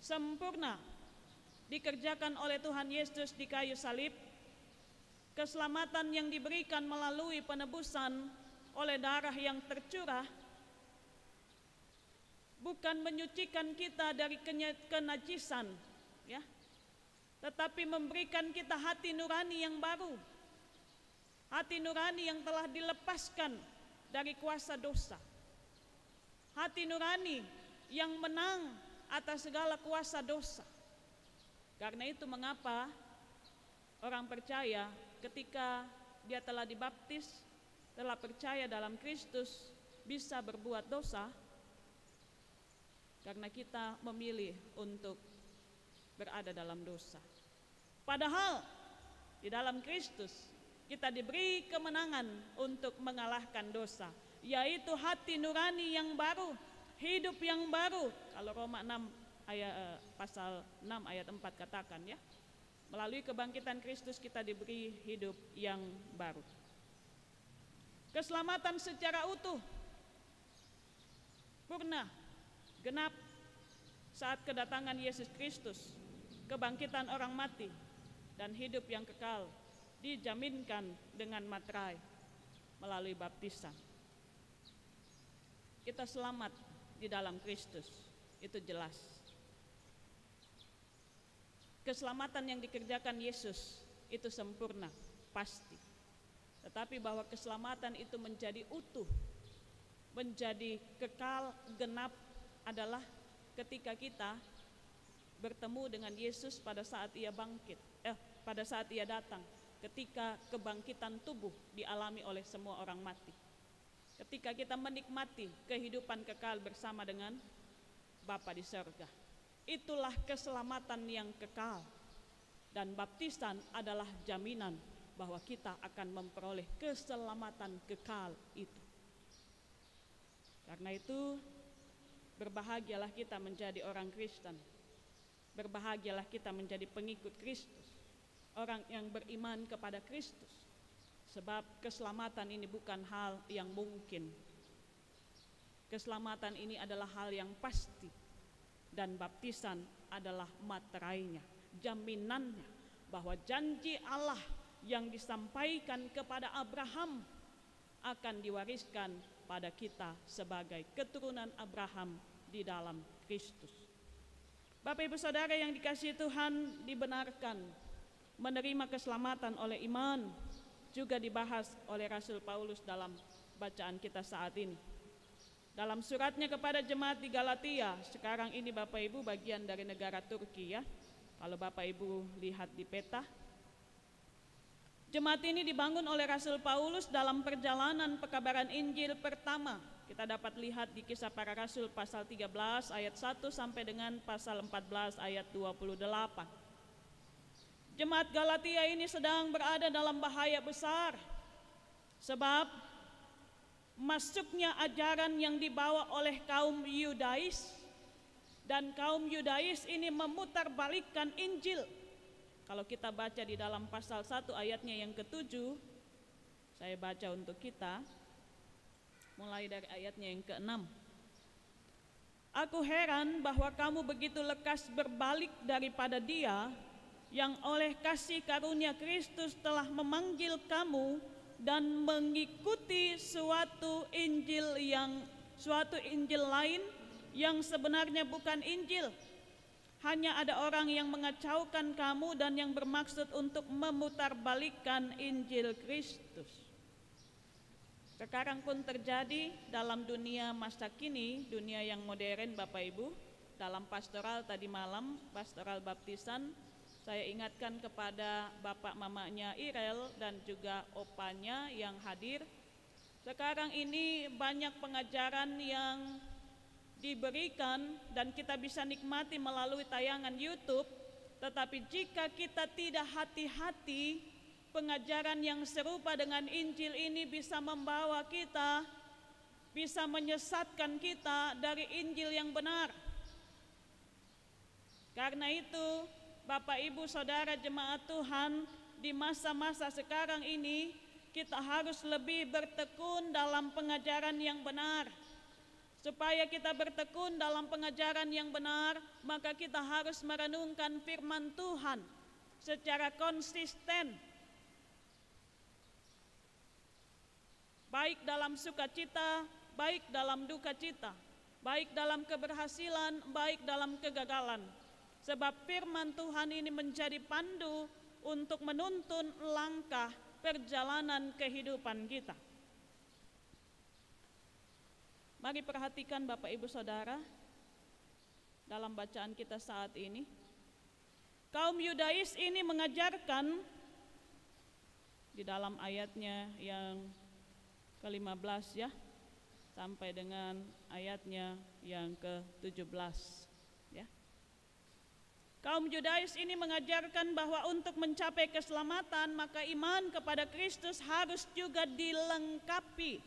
S2: sempurna, dikerjakan oleh Tuhan Yesus di kayu salib. Keselamatan yang diberikan melalui penebusan oleh darah yang tercurah, bukan menyucikan kita dari kenajisan, ya, tetapi memberikan kita hati nurani yang baru, hati nurani yang telah dilepaskan dari kuasa dosa, hati nurani yang menang atas segala kuasa dosa. Karena itu mengapa orang percaya ketika dia telah dibaptis, telah percaya dalam Kristus, bisa berbuat dosa, karena kita memilih untuk berada dalam dosa. Padahal di dalam Kristus kita diberi kemenangan untuk mengalahkan dosa, yaitu hati nurani yang baru, hidup yang baru. Kalau Roma 6 ayat pasal 6 ayat 4 katakan, ya, melalui kebangkitan Kristus kita diberi hidup yang baru. Keselamatan secara utuh sempurna, genap saat kedatangan Yesus Kristus, kebangkitan orang mati, dan hidup yang kekal dijaminkan dengan materai melalui baptisan. Kita selamat di dalam Kristus, itu jelas. Keselamatan yang dikerjakan Yesus itu sempurna, pasti. Tetapi bahwa keselamatan itu menjadi utuh, menjadi kekal, genap adalah ketika kita bertemu dengan Yesus pada saat ia bangkit, pada saat ia datang, ketika kebangkitan tubuh dialami oleh semua orang mati. Ketika kita menikmati kehidupan kekal bersama dengan Bapa di surga. Itulah keselamatan yang kekal. Dan baptisan adalah jaminan bahwa kita akan memperoleh keselamatan kekal itu. Karena itu, berbahagialah kita menjadi orang Kristen. Berbahagialah kita menjadi pengikut Kristus. Orang yang beriman kepada Kristus. Sebab keselamatan ini bukan hal yang mungkin. Keselamatan ini adalah hal yang pasti. Dan baptisan adalah materainya, jaminannya bahwa janji Allah yang disampaikan kepada Abraham akan diwariskan pada kita sebagai keturunan Abraham di dalam Kristus. Bapak Ibu Saudara yang dikasihi Tuhan, dibenarkan menerima keselamatan oleh iman juga dibahas oleh Rasul Paulus dalam bacaan kita saat ini. Dalam suratnya kepada jemaat di Galatia, sekarang ini Bapak Ibu bagian dari negara Turki ya. Kalau Bapak Ibu lihat di peta, jemaat ini dibangun oleh Rasul Paulus dalam perjalanan pekabaran Injil pertama. Kita dapat lihat di Kisah Para Rasul pasal 13 ayat 1 sampai dengan pasal 14 ayat 28. Jemaat Galatia ini sedang berada dalam bahaya besar. Sebab masuknya ajaran yang dibawa oleh kaum Yudais, dan kaum Yudais ini memutarbalikkan Injil. Kalau kita baca di dalam pasal 1 ayatnya yang ke-7, saya baca untuk kita, mulai dari ayatnya yang ke-6. Aku heran bahwa kamu begitu lekas berbalik daripada Dia yang oleh kasih karunia Kristus telah memanggil kamu dan mengikuti suatu Injil lain yang sebenarnya bukan Injil. Hanya ada orang yang mengacaukan kamu dan yang bermaksud untuk memutarbalikkan Injil Kristus. Sekarang pun terjadi dalam dunia masa kini, dunia yang modern Bapak Ibu. Dalam pastoral tadi malam, pastoral baptisan, saya ingatkan kepada bapak mamanya Irel dan juga opanya yang hadir. Sekarang ini banyak pengajaran yang diberikan dan kita bisa nikmati melalui tayangan YouTube. Tetapi jika kita tidak hati-hati, pengajaran yang serupa dengan Injil ini bisa membawa kita, bisa menyesatkan kita dari Injil yang benar. Karena itu, Bapak Ibu Saudara jemaat Tuhan, di masa-masa sekarang ini kita harus lebih bertekun dalam pengajaran yang benar. Supaya kita bertekun dalam pengajaran yang benar, maka kita harus merenungkan firman Tuhan secara konsisten. Baik dalam sukacita, baik dalam duka cita, baik dalam keberhasilan, baik dalam kegagalan. Sebab firman Tuhan ini menjadi pandu untuk menuntun langkah perjalanan kehidupan kita. Mari perhatikan Bapak Ibu Saudara dalam bacaan kita saat ini. Kaum Yudais ini mengajarkan di dalam ayatnya yang ke-15 ya, sampai dengan ayatnya yang ke-17 ya. Kaum Yudais ini mengajarkan bahwa untuk mencapai keselamatan maka iman kepada Kristus harus juga dilengkapi,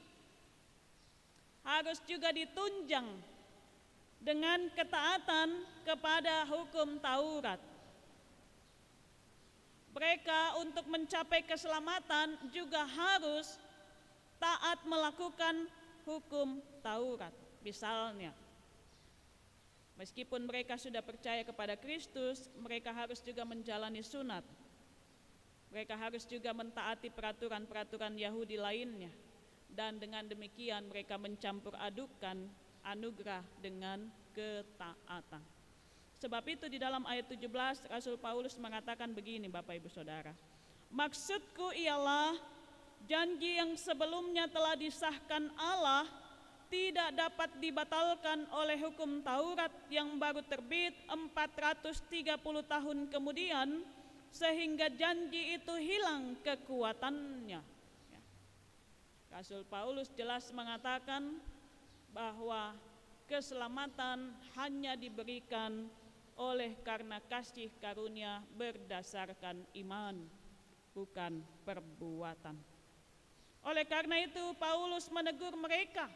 S2: harus juga ditunjang dengan ketaatan kepada hukum Taurat. Mereka untuk mencapai keselamatan juga harus taat melakukan hukum Taurat. Misalnya, meskipun mereka sudah percaya kepada Kristus, mereka harus juga menjalani sunat. Mereka harus juga mentaati peraturan-peraturan Yahudi lainnya. Dan dengan demikian mereka mencampur adukan anugerah dengan ketaatan. Sebab itu di dalam ayat 17 Rasul Paulus mengatakan begini, Bapak Ibu Saudara. Maksudku ialah janji yang sebelumnya telah disahkan Allah tidak dapat dibatalkan oleh hukum Taurat yang baru terbit 430 tahun kemudian, sehingga janji itu hilang kekuatannya. Rasul Paulus jelas mengatakan bahwa keselamatan hanya diberikan oleh karena kasih karunia berdasarkan iman, bukan perbuatan. Oleh karena itu Paulus menegur mereka.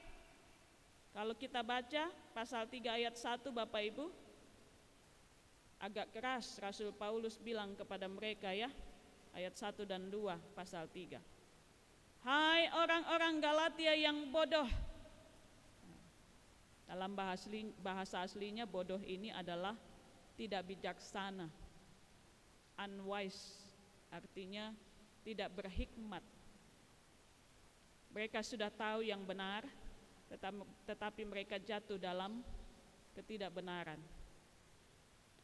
S2: Kalau kita baca pasal 3 ayat 1 Bapak Ibu, agak keras Rasul Paulus bilang kepada mereka ya, ayat 1 dan 2 pasal 3. Hai orang-orang Galatia yang bodoh. Dalam bahasa aslinya bodoh ini adalah tidak bijaksana, unwise, artinya tidak berhikmat. Mereka sudah tahu yang benar, tetapi mereka jatuh dalam ketidakbenaran.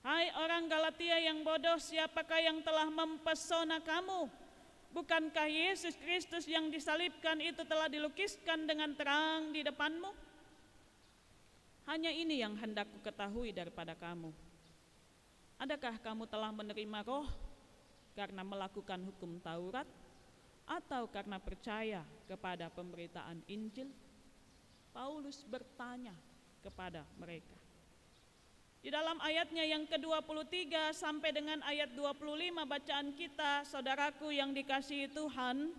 S2: Hai orang Galatia yang bodoh, siapakah yang telah mempesona kamu? Bukankah Yesus Kristus yang disalibkan itu telah dilukiskan dengan terang di depanmu? Hanya ini yang hendak kuketahui daripada kamu. Adakah kamu telah menerima Roh karena melakukan hukum Taurat atau karena percaya kepada pemberitaan Injil? Paulus bertanya kepada mereka. Di dalam ayatnya yang ke-23 sampai dengan ayat 25 bacaan kita, saudaraku yang dikasihi Tuhan,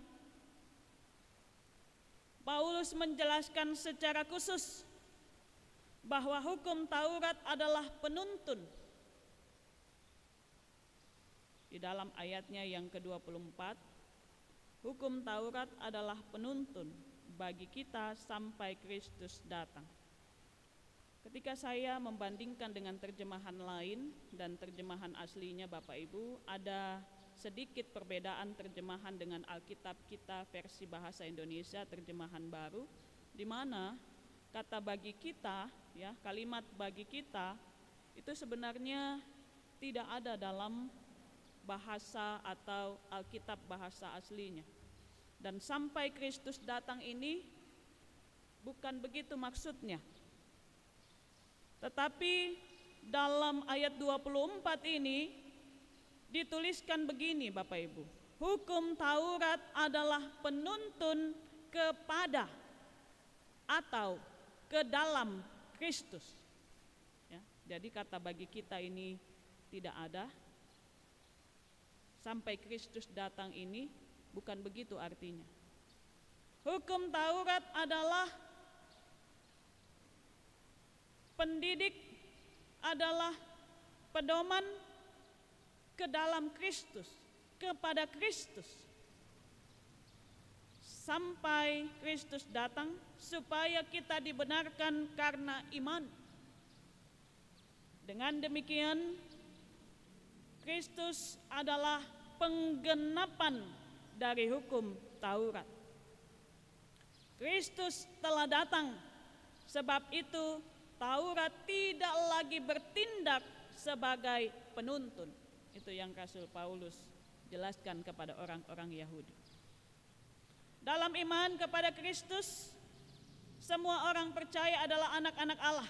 S2: Paulus menjelaskan secara khusus bahwa hukum Taurat adalah penuntun. Di dalam ayatnya yang ke-24, hukum Taurat adalah penuntun bagi kita sampai Kristus datang. Ketika saya membandingkan dengan terjemahan lain dan terjemahan aslinya Bapak Ibu, ada sedikit perbedaan terjemahan dengan Alkitab kita versi bahasa Indonesia terjemahan baru, di mana kata bagi kita, ya, kalimat bagi kita itu sebenarnya tidak ada dalam bahasa atau Alkitab bahasa aslinya. Dan sampai Kristus datang ini bukan begitu maksudnya. Tetapi dalam ayat 24 ini dituliskan begini Bapak Ibu. Hukum Taurat adalah penuntun kepada atau ke dalam Kristus. Ya, jadi kata bagi kita ini tidak ada. Sampai Kristus datang ini bukan begitu artinya. Hukum Taurat adalah pendidik, adalah pedoman ke dalam Kristus, kepada Kristus. Sampai Kristus datang supaya kita dibenarkan karena iman. Dengan demikian Kristus adalah penggenapan dari hukum Taurat. Kristus telah datang, sebab itu Taurat tidak lagi bertindak sebagai penuntun. Itu yang Rasul Paulus jelaskan kepada orang-orang Yahudi. Dalam iman kepada Kristus, semua orang percaya adalah anak-anak Allah.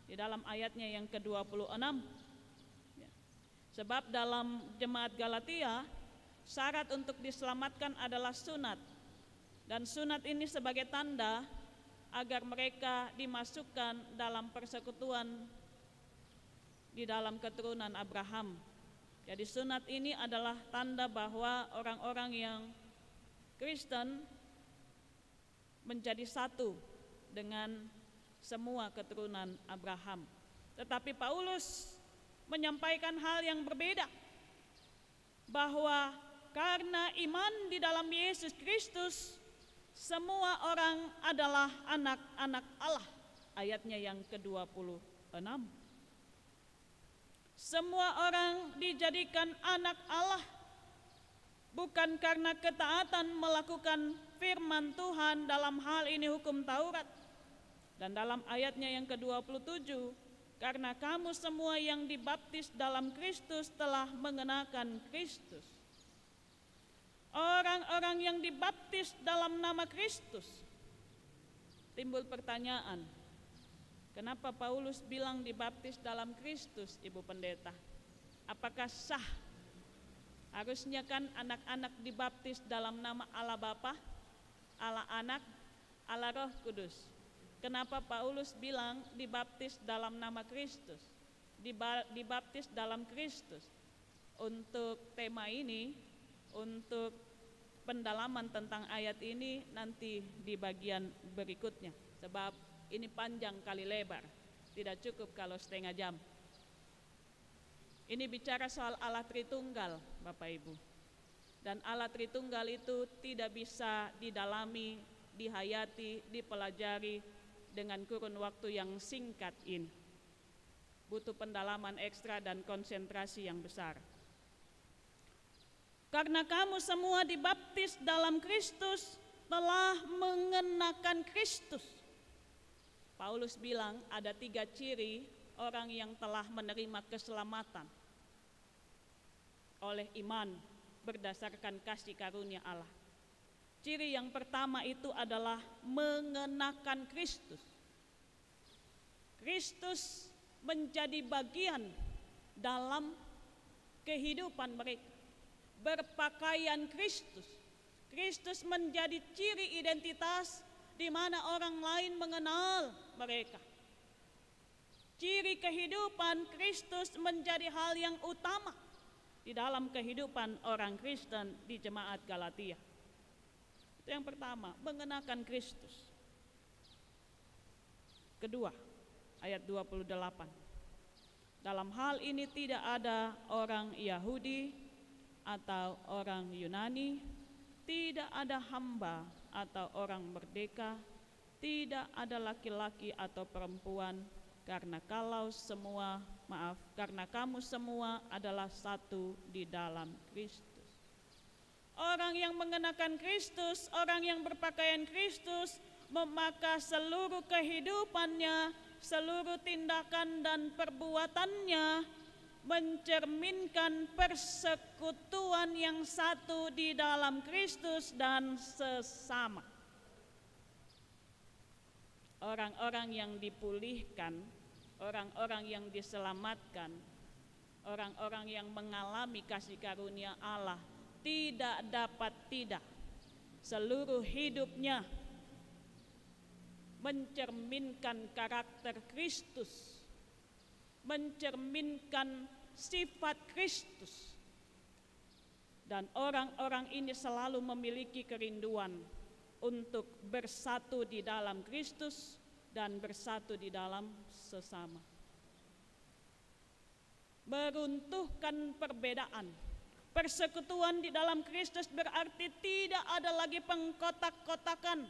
S2: Di dalam ayatnya yang ke-26. Sebab dalam jemaat Galatia, syarat untuk diselamatkan adalah sunat. Dan sunat ini sebagai tanda agar mereka dimasukkan dalam persekutuan di dalam keturunan Abraham. Jadi sunat ini adalah tanda bahwa orang-orang yang Kristen menjadi satu dengan semua keturunan Abraham. Tetapi Paulus menyampaikan hal yang berbeda, bahwa karena iman di dalam Yesus Kristus, semua orang adalah anak-anak Allah. ayatnya yang ke-26. Semua orang dijadikan anak Allah bukan karena ketaatan melakukan firman Tuhan, dalam hal ini hukum Taurat. Dan dalam ayatnya yang ke-27, karena kamu semua yang dibaptis dalam Kristus telah mengenakan Kristus. Orang-orang yang dibaptis dalam nama Kristus. Timbul pertanyaan, kenapa Paulus bilang dibaptis dalam Kristus, Ibu Pendeta? Apakah sah? Harusnya kan anak-anak dibaptis dalam nama Allah Bapa, Allah Anak, Allah Roh Kudus. Kenapa Paulus bilang dibaptis dalam nama Kristus? Dibaptis dalam Kristus. Untuk tema ini, untuk pendalaman tentang ayat ini nanti di bagian berikutnya. Sebab ini panjang kali lebar, tidak cukup kalau setengah jam. Ini bicara soal Allah Tritunggal, Bapak Ibu. Dan Allah Tritunggal itu tidak bisa didalami, dihayati, dipelajari dengan kurun waktu yang singkat ini. Butuh pendalaman ekstra dan konsentrasi yang besar. Karena kamu semua dibaptis dalam Kristus telah mengenakan Kristus. Paulus bilang ada 3 ciri orang yang telah menerima keselamatan oleh iman berdasarkan kasih karunia Allah. Ciri yang pertama itu adalah mengenakan Kristus. Kristus menjadi bagian dalam kehidupan mereka. Berpakaian Kristus. Kristus menjadi ciri identitas di mana orang lain mengenal mereka. Ciri kehidupan Kristus menjadi hal yang utama di dalam kehidupan orang Kristen di jemaat Galatia. Itu yang pertama, mengenakan Kristus. Kedua, ayat 28. Dalam hal ini tidak ada orang Yahudi atau orang Yunani, tidak ada hamba atau orang merdeka, tidak ada laki-laki atau perempuan, karena kamu semua adalah satu di dalam Kristus. Orang yang mengenakan Kristus, orang yang berpakaian Kristus, maka seluruh kehidupannya, seluruh tindakan dan perbuatannya mencerminkan persekutuan yang satu di dalam Kristus dan sesama. Orang-orang yang dipulihkan, orang-orang yang diselamatkan, orang-orang yang mengalami kasih karunia Allah tidak dapat tidak seluruh hidupnya mencerminkan karakter Kristus, mencerminkan sifat Kristus. Dan orang-orang ini selalu memiliki kerinduan untuk bersatu di dalam Kristus dan bersatu di dalam sesama. Meruntuhkan perbedaan. Persekutuan di dalam Kristus berarti tidak ada lagi pengkotak-kotakan.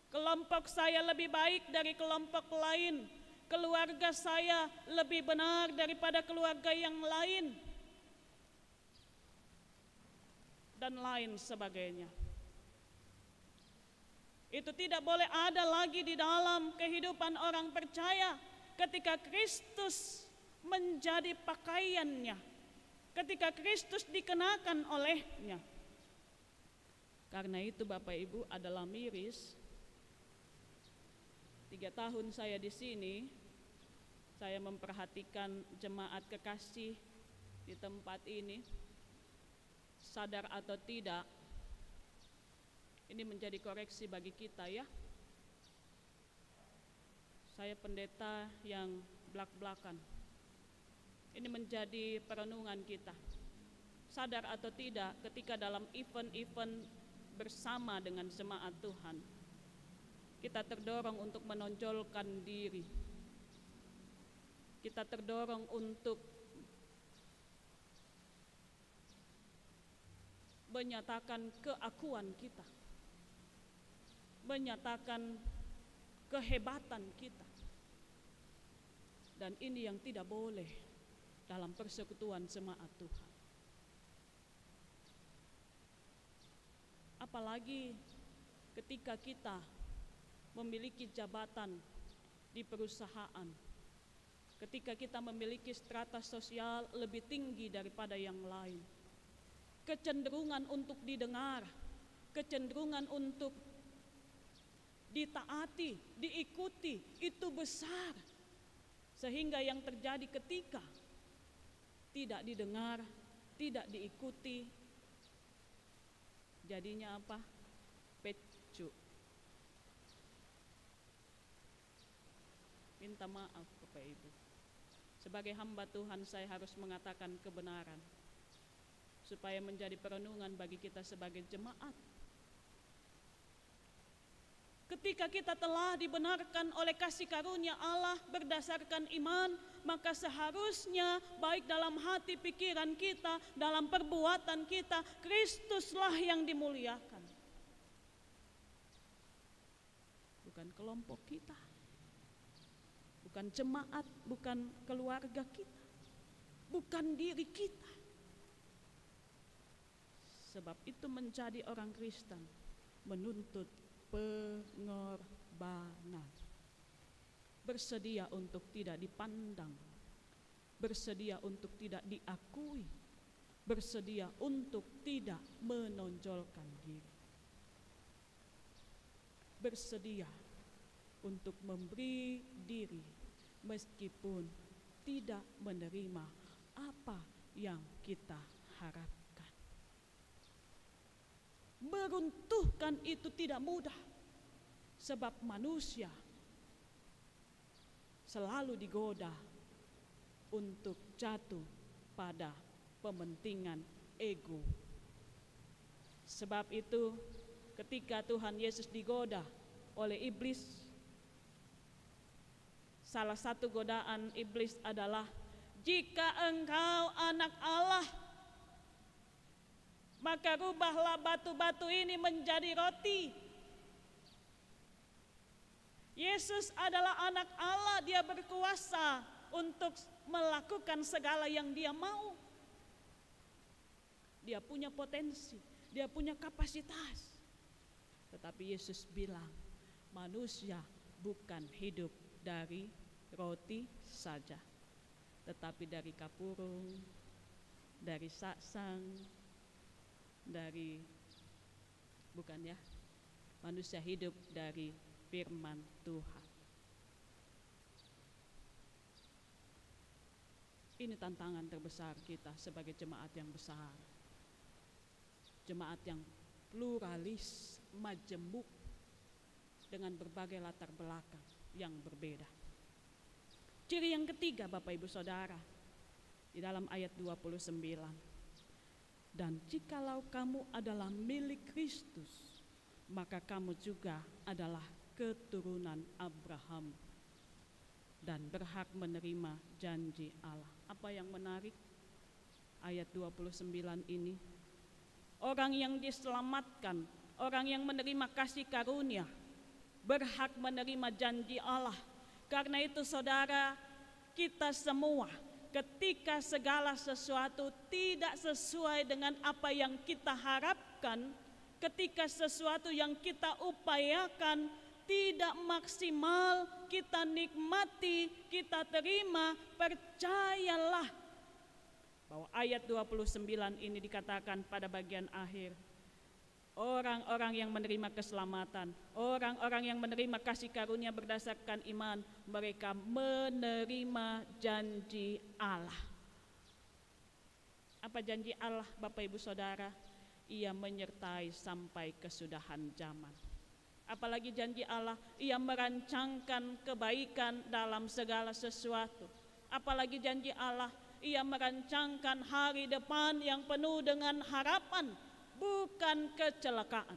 S2: Kelompok saya lebih baik dari kelompok lain. Keluarga saya lebih benar daripada keluarga yang lain. Dan lain sebagainya. Itu tidak boleh ada lagi di dalam kehidupan orang percaya ketika Kristus menjadi pakaiannya. Ketika Kristus dikenakan olehnya. Karena itu Bapak Ibu adalah miris. 3 tahun saya di sini, saya memperhatikan jemaat kekasih di tempat ini. Sadar atau tidak, ini menjadi koreksi bagi kita ya. Saya pendeta yang blak-blakan. Ini menjadi perenungan kita. Sadar atau tidak, ketika dalam event-event bersama dengan jemaat Tuhan, kita terdorong untuk menonjolkan diri. Kita terdorong untuk menyatakan keakuan kita, menyatakan kehebatan kita. Dan ini yang tidak boleh dalam persekutuan jemaat Tuhan. Apalagi ketika kita memiliki jabatan di perusahaan, ketika kita memiliki strata sosial lebih tinggi daripada yang lain, kecenderungan untuk didengar, kecenderungan untuk ditaati, diikuti itu besar. Sehingga yang terjadi ketika tidak didengar, tidak diikuti, jadinya apa? Pecu. Minta maaf Bapak Ibu. Sebagai hamba Tuhan saya harus mengatakan kebenaran supaya menjadi perenungan bagi kita sebagai jemaat. Ketika kita telah dibenarkan oleh kasih karunia Allah berdasarkan iman, maka seharusnya baik dalam hati pikiran kita, dalam perbuatan kita, Kristuslah yang dimuliakan. Bukan kelompok kita, bukan jemaat, bukan keluarga kita, bukan diri kita. Sebab itu menjadi orang Kristen menuntut pengorbanan, bersedia untuk tidak dipandang, bersedia untuk tidak diakui, bersedia untuk tidak menonjolkan diri, bersedia untuk memberi diri meskipun tidak menerima apa yang kita harapkan. Meruntuhkan itu tidak mudah, sebab manusia selalu digoda untuk jatuh pada pementingan ego. Sebab itu ketika Tuhan Yesus digoda oleh iblis, salah satu godaan iblis adalah, jika engkau anak Allah, maka rubahlah batu-batu ini menjadi roti. Yesus adalah anak Allah, dia berkuasa untuk melakukan segala yang dia mau. Dia punya potensi, dia punya kapasitas. Tetapi Yesus bilang, manusia bukan hidup dari roti saja, tetapi dari kapurung, dari saksang, dari, bukan ya, manusia hidup dari firman Tuhan. Ini tantangan terbesar kita sebagai jemaat yang besar, jemaat yang pluralis, majemuk, dengan berbagai latar belakang yang berbeda. Ciri yang ketiga Bapak Ibu Saudara, di dalam ayat 29. Dan jikalau kamu adalah milik Kristus, maka kamu juga adalah keturunan Abraham dan berhak menerima janji Allah. Apa yang menarik ayat 29 ini? Orang yang diselamatkan, orang yang menerima kasih karunia, berhak menerima janji Allah. Karena itu saudara, kita semua ketika segala sesuatu tidak sesuai dengan apa yang kita harapkan, ketika sesuatu yang kita upayakan tidak maksimal, kita nikmati, kita terima, percayalah bahwa ayat 29 ini dikatakan pada bagian akhir, orang-orang yang menerima keselamatan, orang-orang yang menerima kasih karunia berdasarkan iman, mereka menerima janji Allah. Apa janji Allah Bapak Ibu Saudara? Ia menyertai sampai kesudahan zaman. Apalagi janji Allah, ia merancangkan kebaikan dalam segala sesuatu. Apalagi janji Allah, ia merancangkan hari depan yang penuh dengan harapan, bukan kecelakaan.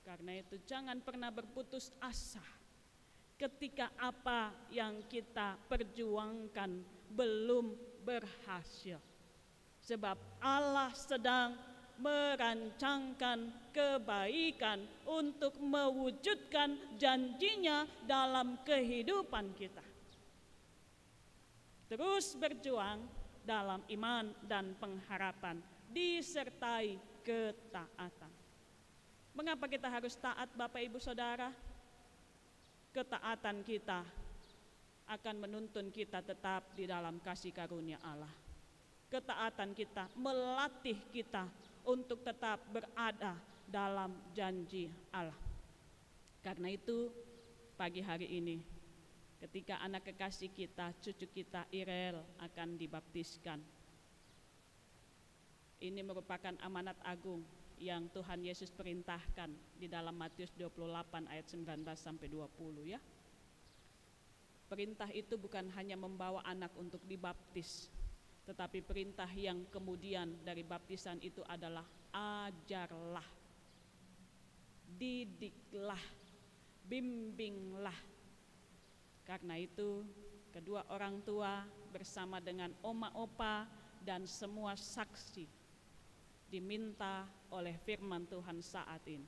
S2: Karena itu jangan pernah berputus asa ketika apa yang kita perjuangkan belum berhasil. Sebab Allah sedang merancangkan kebaikan untuk mewujudkan janjinya dalam kehidupan kita. terus berjuang dalam iman dan pengharapan, disertai ketaatan. Mengapa kita harus taat, Bapak Ibu Saudara? Ketaatan kita akan menuntun kita tetap di dalam kasih karunia Allah. Ketaatan kita melatih kita untuk tetap berada dalam janji Allah. Karena itu pagi hari ini ketika anak kekasih kita, cucu kita Irel akan dibaptiskan, ini merupakan amanat agung yang Tuhan Yesus perintahkan di dalam Matius 28 ayat 19 sampai 20 ya. Perintah itu bukan hanya membawa anak untuk dibaptis, tetapi perintah yang kemudian dari baptisan itu adalah ajarlah, didiklah, bimbinglah. Karena itu kedua orang tua bersama dengan oma opa dan semua saksi diminta oleh firman Tuhan saat ini,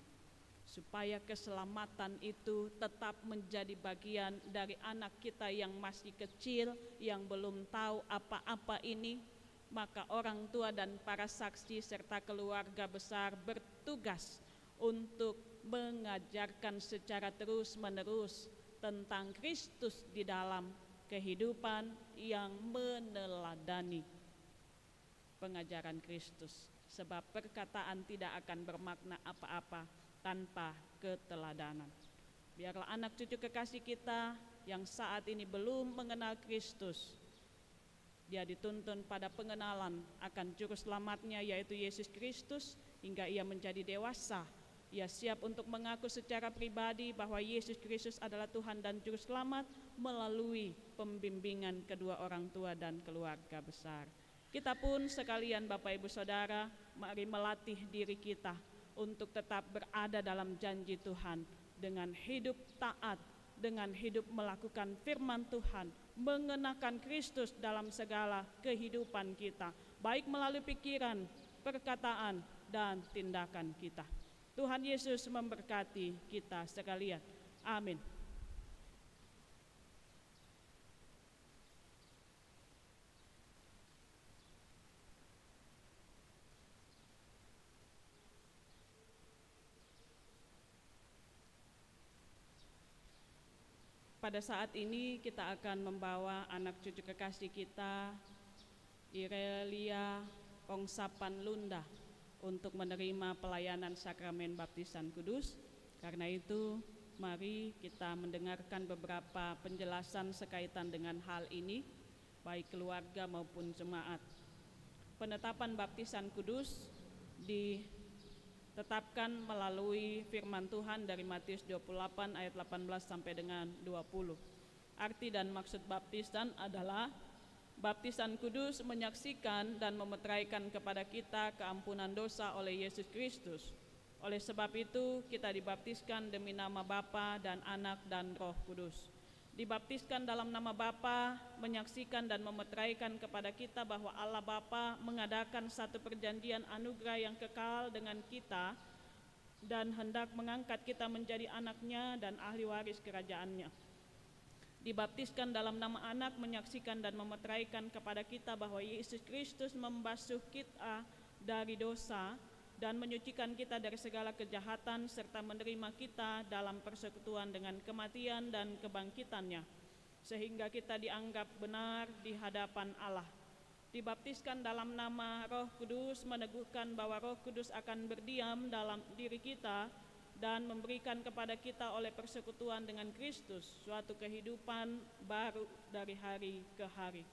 S2: supaya keselamatan itu tetap menjadi bagian dari anak kita yang masih kecil, yang belum tahu apa-apa ini. Maka orang tua dan para saksi serta keluarga besar bertugas untuk mengajarkan secara terus-menerus tentang Kristus di dalam kehidupan yang meneladani pengajaran Kristus. Sebab perkataan tidak akan bermakna apa-apa tanpa keteladanan. Biarlah anak cucu kekasih kita yang saat ini belum mengenal Kristus, dia dituntun pada pengenalan akan juru selamatnya, yaitu Yesus Kristus, hingga ia menjadi dewasa. Ia siap untuk mengaku secara pribadi bahwa Yesus Kristus adalah Tuhan dan juru selamat melalui pembimbingan kedua orang tua dan keluarga besar. Kita pun sekalian Bapak Ibu Saudara, mari melatih diri kita untuk tetap berada dalam janji Tuhan dengan hidup taat, dengan hidup melakukan firman Tuhan, mengenakan Kristus dalam segala kehidupan kita, baik melalui pikiran, perkataan, dan tindakan kita. Tuhan Yesus memberkati kita sekalian. Amin. Pada saat ini kita akan membawa anak cucu kekasih kita, Irelia Pongsapan Lunda, untuk menerima pelayanan sakramen baptisan kudus. Karena itu, mari kita mendengarkan beberapa penjelasan sekaitan dengan hal ini, baik keluarga maupun jemaat. Penetapan baptisan kudus ditetapkan melalui firman Tuhan dari Matius 28 ayat 18 sampai dengan 20. Arti dan maksud baptisan adalah baptisan kudus menyaksikan dan memeteraikan kepada kita keampunan dosa oleh Yesus Kristus. Oleh sebab itu kita dibaptiskan demi nama Bapa dan Anak dan Roh Kudus. Dibaptiskan dalam nama Bapa menyaksikan dan memeteraikan kepada kita bahwa Allah Bapa mengadakan satu perjanjian anugerah yang kekal dengan kita dan hendak mengangkat kita menjadi anaknya dan ahli waris kerajaannya. Dibaptiskan dalam nama Anak menyaksikan dan memeteraikan kepada kita bahwa Yesus Kristus membasuh kita dari dosa dan menyucikan kita dari segala kejahatan serta menerima kita dalam persekutuan dengan kematian dan kebangkitannya, sehingga kita dianggap benar di hadapan Allah. Dibaptiskan dalam nama Roh Kudus meneguhkan bahwa Roh Kudus akan berdiam dalam diri kita dan memberikan kepada kita oleh persekutuan dengan Kristus suatu kehidupan baru dari hari ke hari.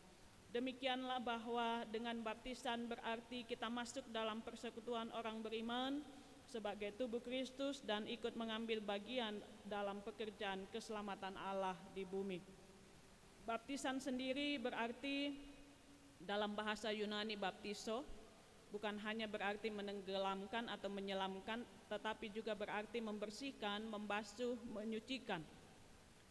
S2: Demikianlah bahwa dengan baptisan berarti kita masuk dalam persekutuan orang beriman sebagai tubuh Kristus dan ikut mengambil bagian dalam pekerjaan keselamatan Allah di bumi. Baptisan sendiri berarti dalam bahasa Yunani baptiso, bukan hanya berarti menenggelamkan atau menyelamkan, tetapi juga berarti membersihkan, membasuh, menyucikan.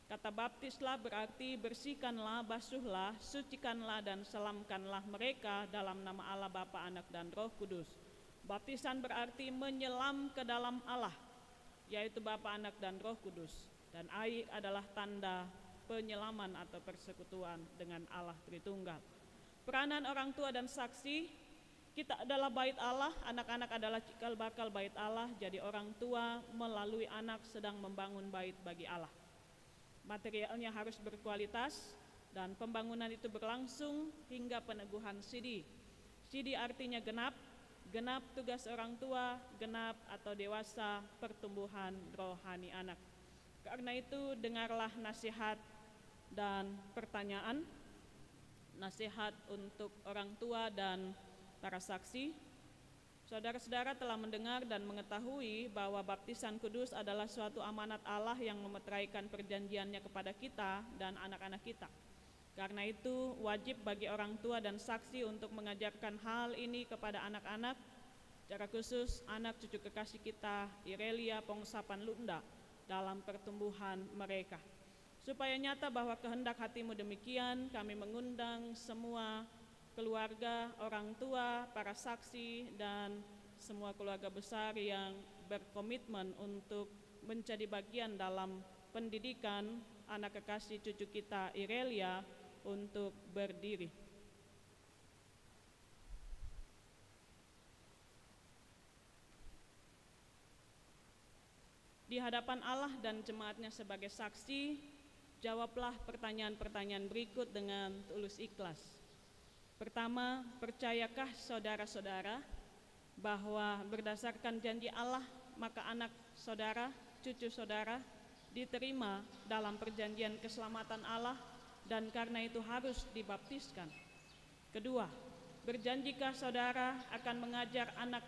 S2: Kata baptislah berarti bersihkanlah, basuhlah, sucikanlah, dan selamkanlah mereka dalam nama Allah Bapa, Anak, dan Roh Kudus. Baptisan berarti menyelam ke dalam Allah, yaitu Bapa, Anak, dan Roh Kudus. Dan air adalah tanda penyelaman atau persekutuan dengan Allah Tritunggal. Peranan orang tua dan saksi, kita adalah bait Allah, anak-anak adalah cikal bakal bait Allah, jadi orang tua melalui anak sedang membangun bait bagi Allah. Materialnya harus berkualitas dan pembangunan itu berlangsung hingga peneguhan sidi. Sidi artinya genap, genap tugas orang tua, genap atau dewasa pertumbuhan rohani anak. Karena itu dengarlah nasihat dan pertanyaan, nasihat untuk orang tua dan para saksi. Saudara-saudara telah mendengar dan mengetahui bahwa baptisan kudus adalah suatu amanat Allah yang memeteraikan perjanjiannya kepada kita dan anak-anak kita. Karena itu wajib bagi orang tua dan saksi untuk mengajarkan hal ini kepada anak-anak, secara khusus anak cucu kekasih kita Irelia Pongsapan Lunda dalam pertumbuhan mereka. Supaya nyata bahwa kehendak hatimu demikian, kami mengundang semua keluarga, orang tua, para saksi, dan semua keluarga besar yang berkomitmen untuk menjadi bagian dalam pendidikan anak kekasih cucu kita Irelia untuk berdiri. Di hadapan Allah dan jemaatnya sebagai saksi, jawablah pertanyaan-pertanyaan berikut dengan tulus ikhlas. Pertama, percayakah saudara-saudara bahwa berdasarkan janji Allah, maka anak saudara, cucu saudara diterima dalam perjanjian keselamatan Allah dan karena itu harus dibaptiskan? Kedua, berjanjikah saudara akan mengajar anak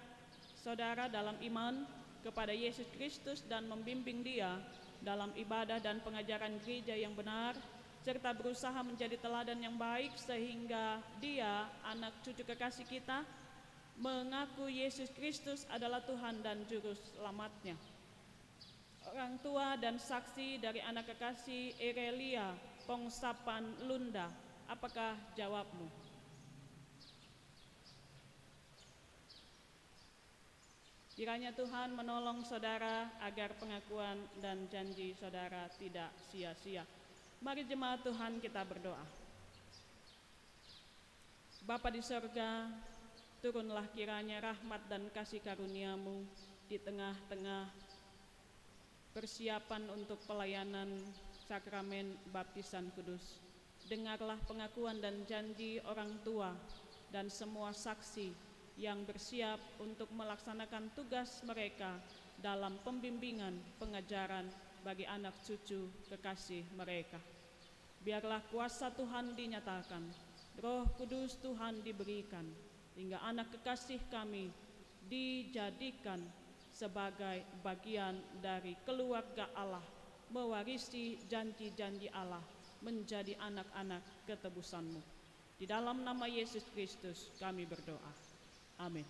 S2: saudara dalam iman kepada Yesus Kristus dan membimbing dia dalam ibadah dan pengajaran gereja yang benar, serta berusaha menjadi teladan yang baik sehingga dia, anak cucu kekasih kita, mengaku Yesus Kristus adalah Tuhan dan Juru Selamatnya? Orang tua dan saksi dari anak kekasih Irelia Pongsapan Lunda, apakah jawabmu? Kiranya Tuhan menolong saudara agar pengakuan dan janji saudara tidak sia-sia. Mari jemaat Tuhan kita berdoa. Bapa di sorga, turunlah kiranya rahmat dan kasih karunia-Mu di tengah-tengah persiapan untuk pelayanan sakramen baptisan kudus. Dengarlah pengakuan dan janji orang tua dan semua saksi yang bersiap untuk melaksanakan tugas mereka dalam pembimbingan pengajaran bagi anak cucu kekasih mereka. Biarlah kuasa Tuhan dinyatakan, Roh Kudus Tuhan diberikan, hingga anak kekasih kami dijadikan sebagai bagian dari keluarga Allah, mewarisi janji-janji Allah, menjadi anak-anak ketebusan-Mu. Di dalam nama Yesus Kristus kami berdoa. Amin.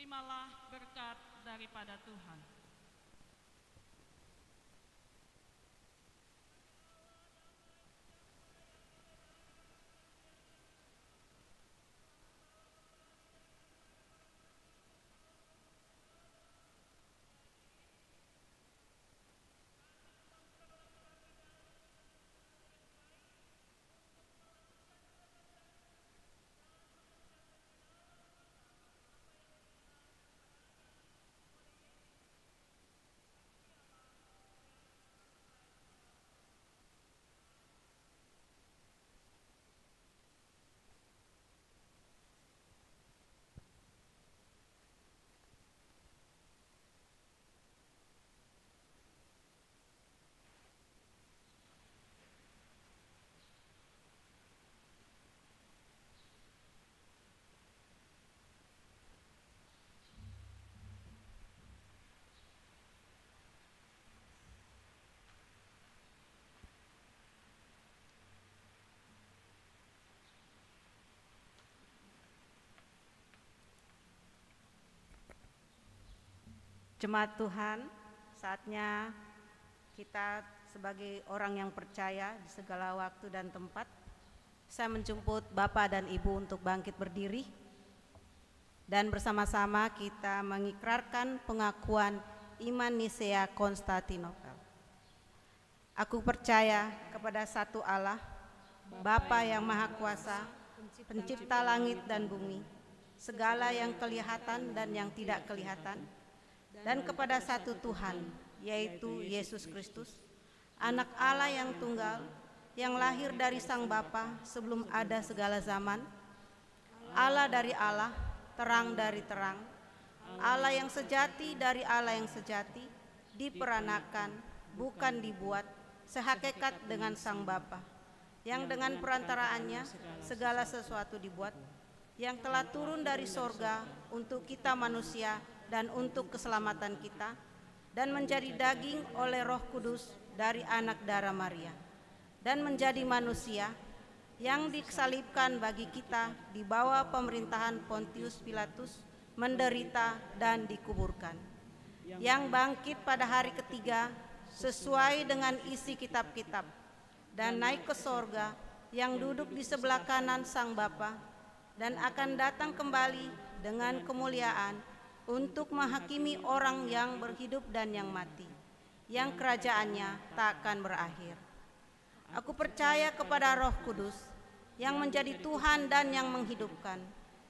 S2: terimalah berkat daripada Tuhan.
S5: Jemaat Tuhan, saatnya kita sebagai orang yang percaya di segala waktu dan tempat, saya menjemput Bapak dan Ibu untuk bangkit berdiri dan bersama-sama kita mengikrarkan pengakuan iman Nisea Konstantinopel. Aku percaya kepada satu Allah, Bapa yang Maha Kuasa, pencipta langit dan bumi, segala yang kelihatan dan yang tidak kelihatan, dan kepada satu Tuhan, yaitu Yesus Kristus, Anak Allah yang tunggal, yang lahir dari Sang Bapa sebelum ada segala zaman, Allah dari Allah, terang dari terang, Allah yang sejati dari Allah yang sejati, diperanakan, bukan dibuat, sehakikat dengan Sang Bapa, yang dengan perantaraannya segala sesuatu dibuat, yang telah turun dari sorga untuk kita manusia dan untuk keselamatan kita, dan menjadi daging oleh Roh Kudus dari anak darah Maria, dan menjadi manusia, yang disalibkan bagi kita di bawah pemerintahan Pontius Pilatus, menderita dan dikuburkan, yang bangkit pada hari ketiga sesuai dengan isi kitab-kitab, dan naik ke sorga, yang duduk di sebelah kanan Sang Bapa, dan akan datang kembali dengan kemuliaan untuk menghakimi orang yang berhidup dan yang mati, yang kerajaannya tak akan berakhir. Aku percaya kepada Roh Kudus, yang menjadi Tuhan dan yang menghidupkan,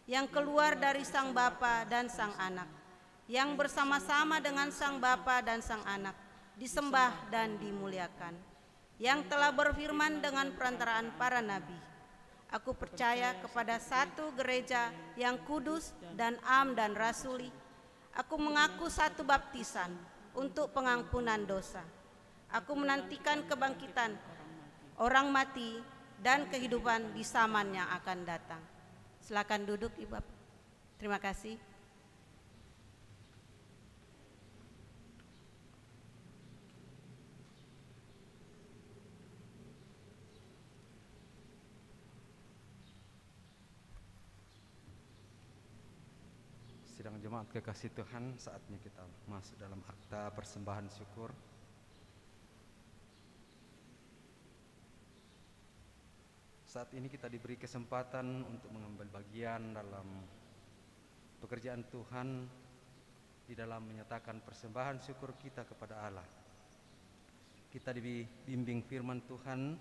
S5: yang keluar dari Sang Bapa dan Sang Anak, yang bersama-sama dengan Sang Bapa dan Sang Anak, disembah dan dimuliakan, yang telah berfirman dengan perantaraan para nabi. Aku percaya kepada satu gereja yang kudus dan am dan rasuli. Aku mengaku satu baptisan untuk pengampunan dosa. Aku menantikan kebangkitan orang mati dan kehidupan di zaman yang akan datang. Silakan duduk, Ibu. Terima kasih.
S4: Sidang jemaat kekasih Tuhan, saatnya kita masuk dalam akta persembahan syukur. Saat ini kita diberi kesempatan untuk mengambil bagian dalam pekerjaan Tuhan di dalam menyatakan persembahan syukur kita kepada Allah. Kita dibimbing firman Tuhan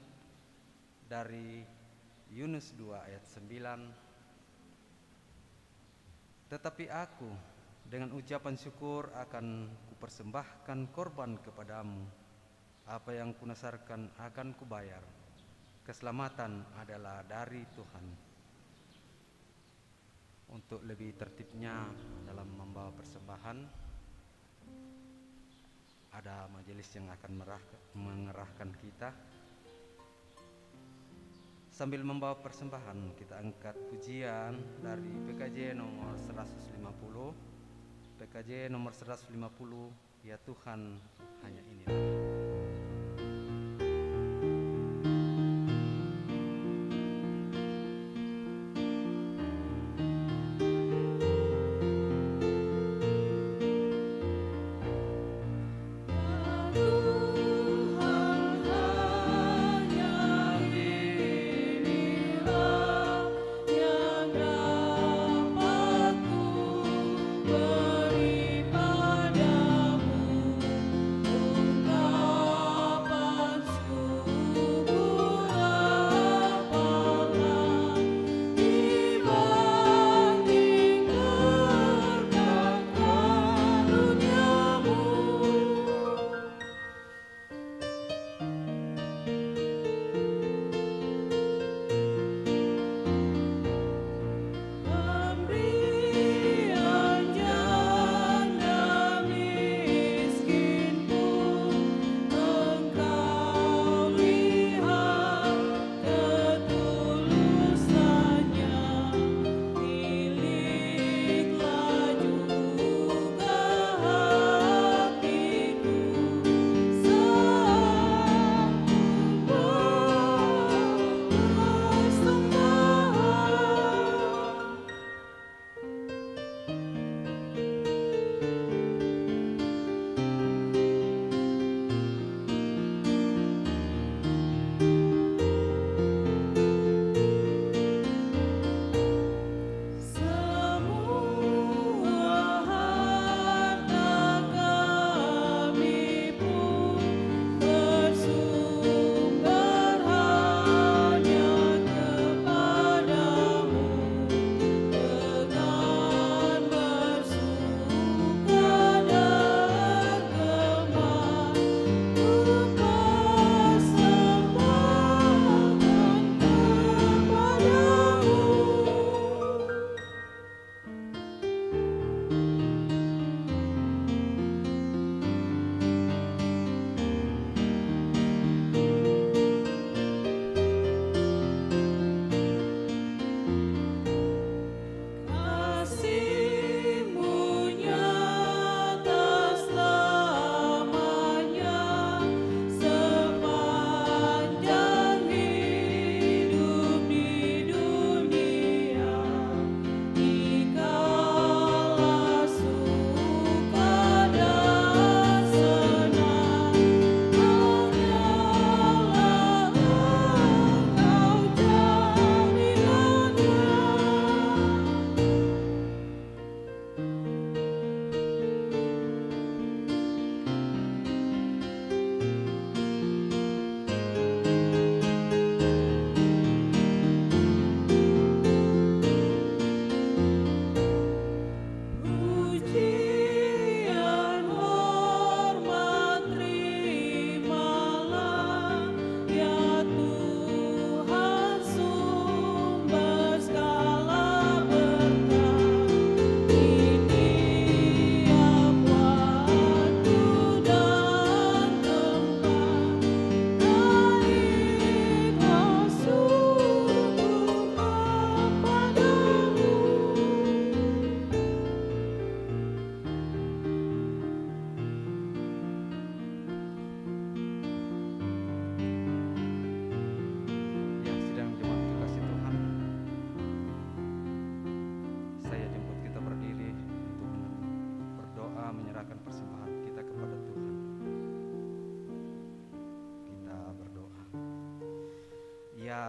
S4: dari Yunus 2 ayat 9. Tetapi aku dengan ucapan syukur akan kupersembahkan korban kepadamu. Apa yang kunasarkan akan kubayar. Keselamatan adalah dari Tuhan. Untuk lebih tertibnya dalam membawa persembahan, ada majelis yang akan mengerahkan kita. Sambil membawa persembahan, kita angkat pujian dari PKJ nomor 150. PKJ nomor 150, ya Tuhan, hanya inilah.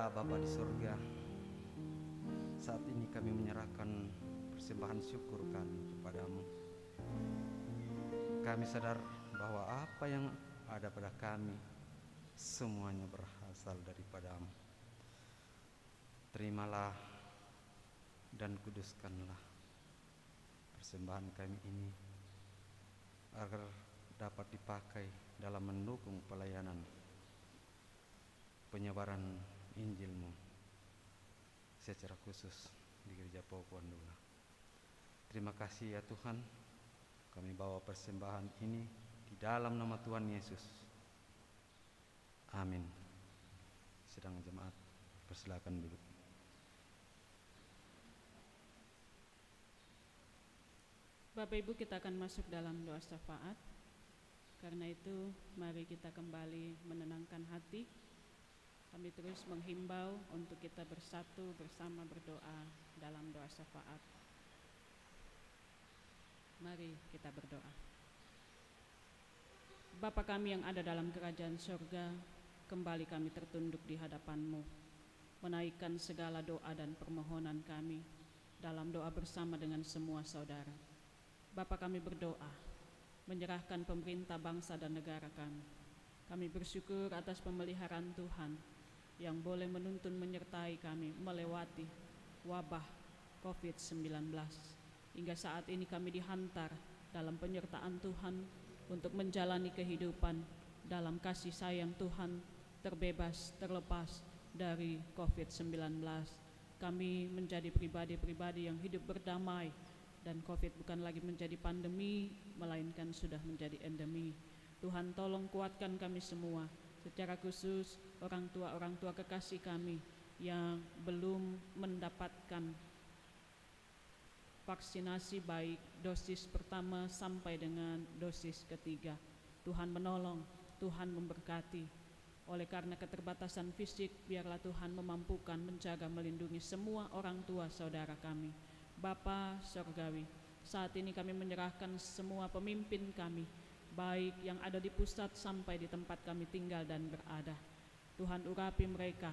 S6: Ya Bapa di surga, saat ini kami menyerahkan persembahan syukur kami kepadamu. Kami sadar bahwa apa yang ada pada kami semuanya berasal daripadamu. Terimalah dan kuduskanlah persembahan kami ini agar dapat dipakai dalam mendukung pelayanan penyebaran Injil-Mu secara khusus di Gereja Paukuan Dula. Terima kasih ya Tuhan, kami bawa persembahan ini di dalam nama Tuhan Yesus. Amin. Sedang jemaat persilakan duduk.
S2: Bapak Ibu, kita akan masuk dalam doa syafaat. Karena itu mari kita kembali menenangkan hati. Kami terus menghimbau untuk kita bersatu bersama berdoa dalam doa syafaat. Mari kita berdoa. Bapa kami yang ada dalam kerajaan surga, kembali kami tertunduk di hadapan-Mu, menaikkan segala doa dan permohonan kami dalam doa bersama dengan semua saudara. Bapa, kami berdoa, menyerahkan pemerintah bangsa dan negara kami. Kami bersyukur atas pemeliharaan Tuhan yang boleh menuntun menyertai kami melewati wabah COVID-19. Hingga saat ini kami dihantar dalam penyertaan Tuhan untuk menjalani kehidupan dalam kasih sayang Tuhan, terbebas, terlepas dari COVID-19. Kami menjadi pribadi-pribadi yang hidup berdamai, dan COVID bukan lagi menjadi pandemi, melainkan sudah menjadi endemi. Tuhan, tolong kuatkan kami semua, secara khusus orang tua kekasih kami yang belum mendapatkan vaksinasi baik dosis pertama sampai dengan dosis ketiga. Tuhan menolong, Tuhan memberkati. Oleh karena keterbatasan fisik, biarlah Tuhan memampukan, menjaga, melindungi semua orang tua saudara kami. Bapa Surgawi, saat ini kami menyerahkan semua pemimpin kami, baik yang ada di pusat sampai di tempat kami tinggal dan berada. Tuhan, urapi mereka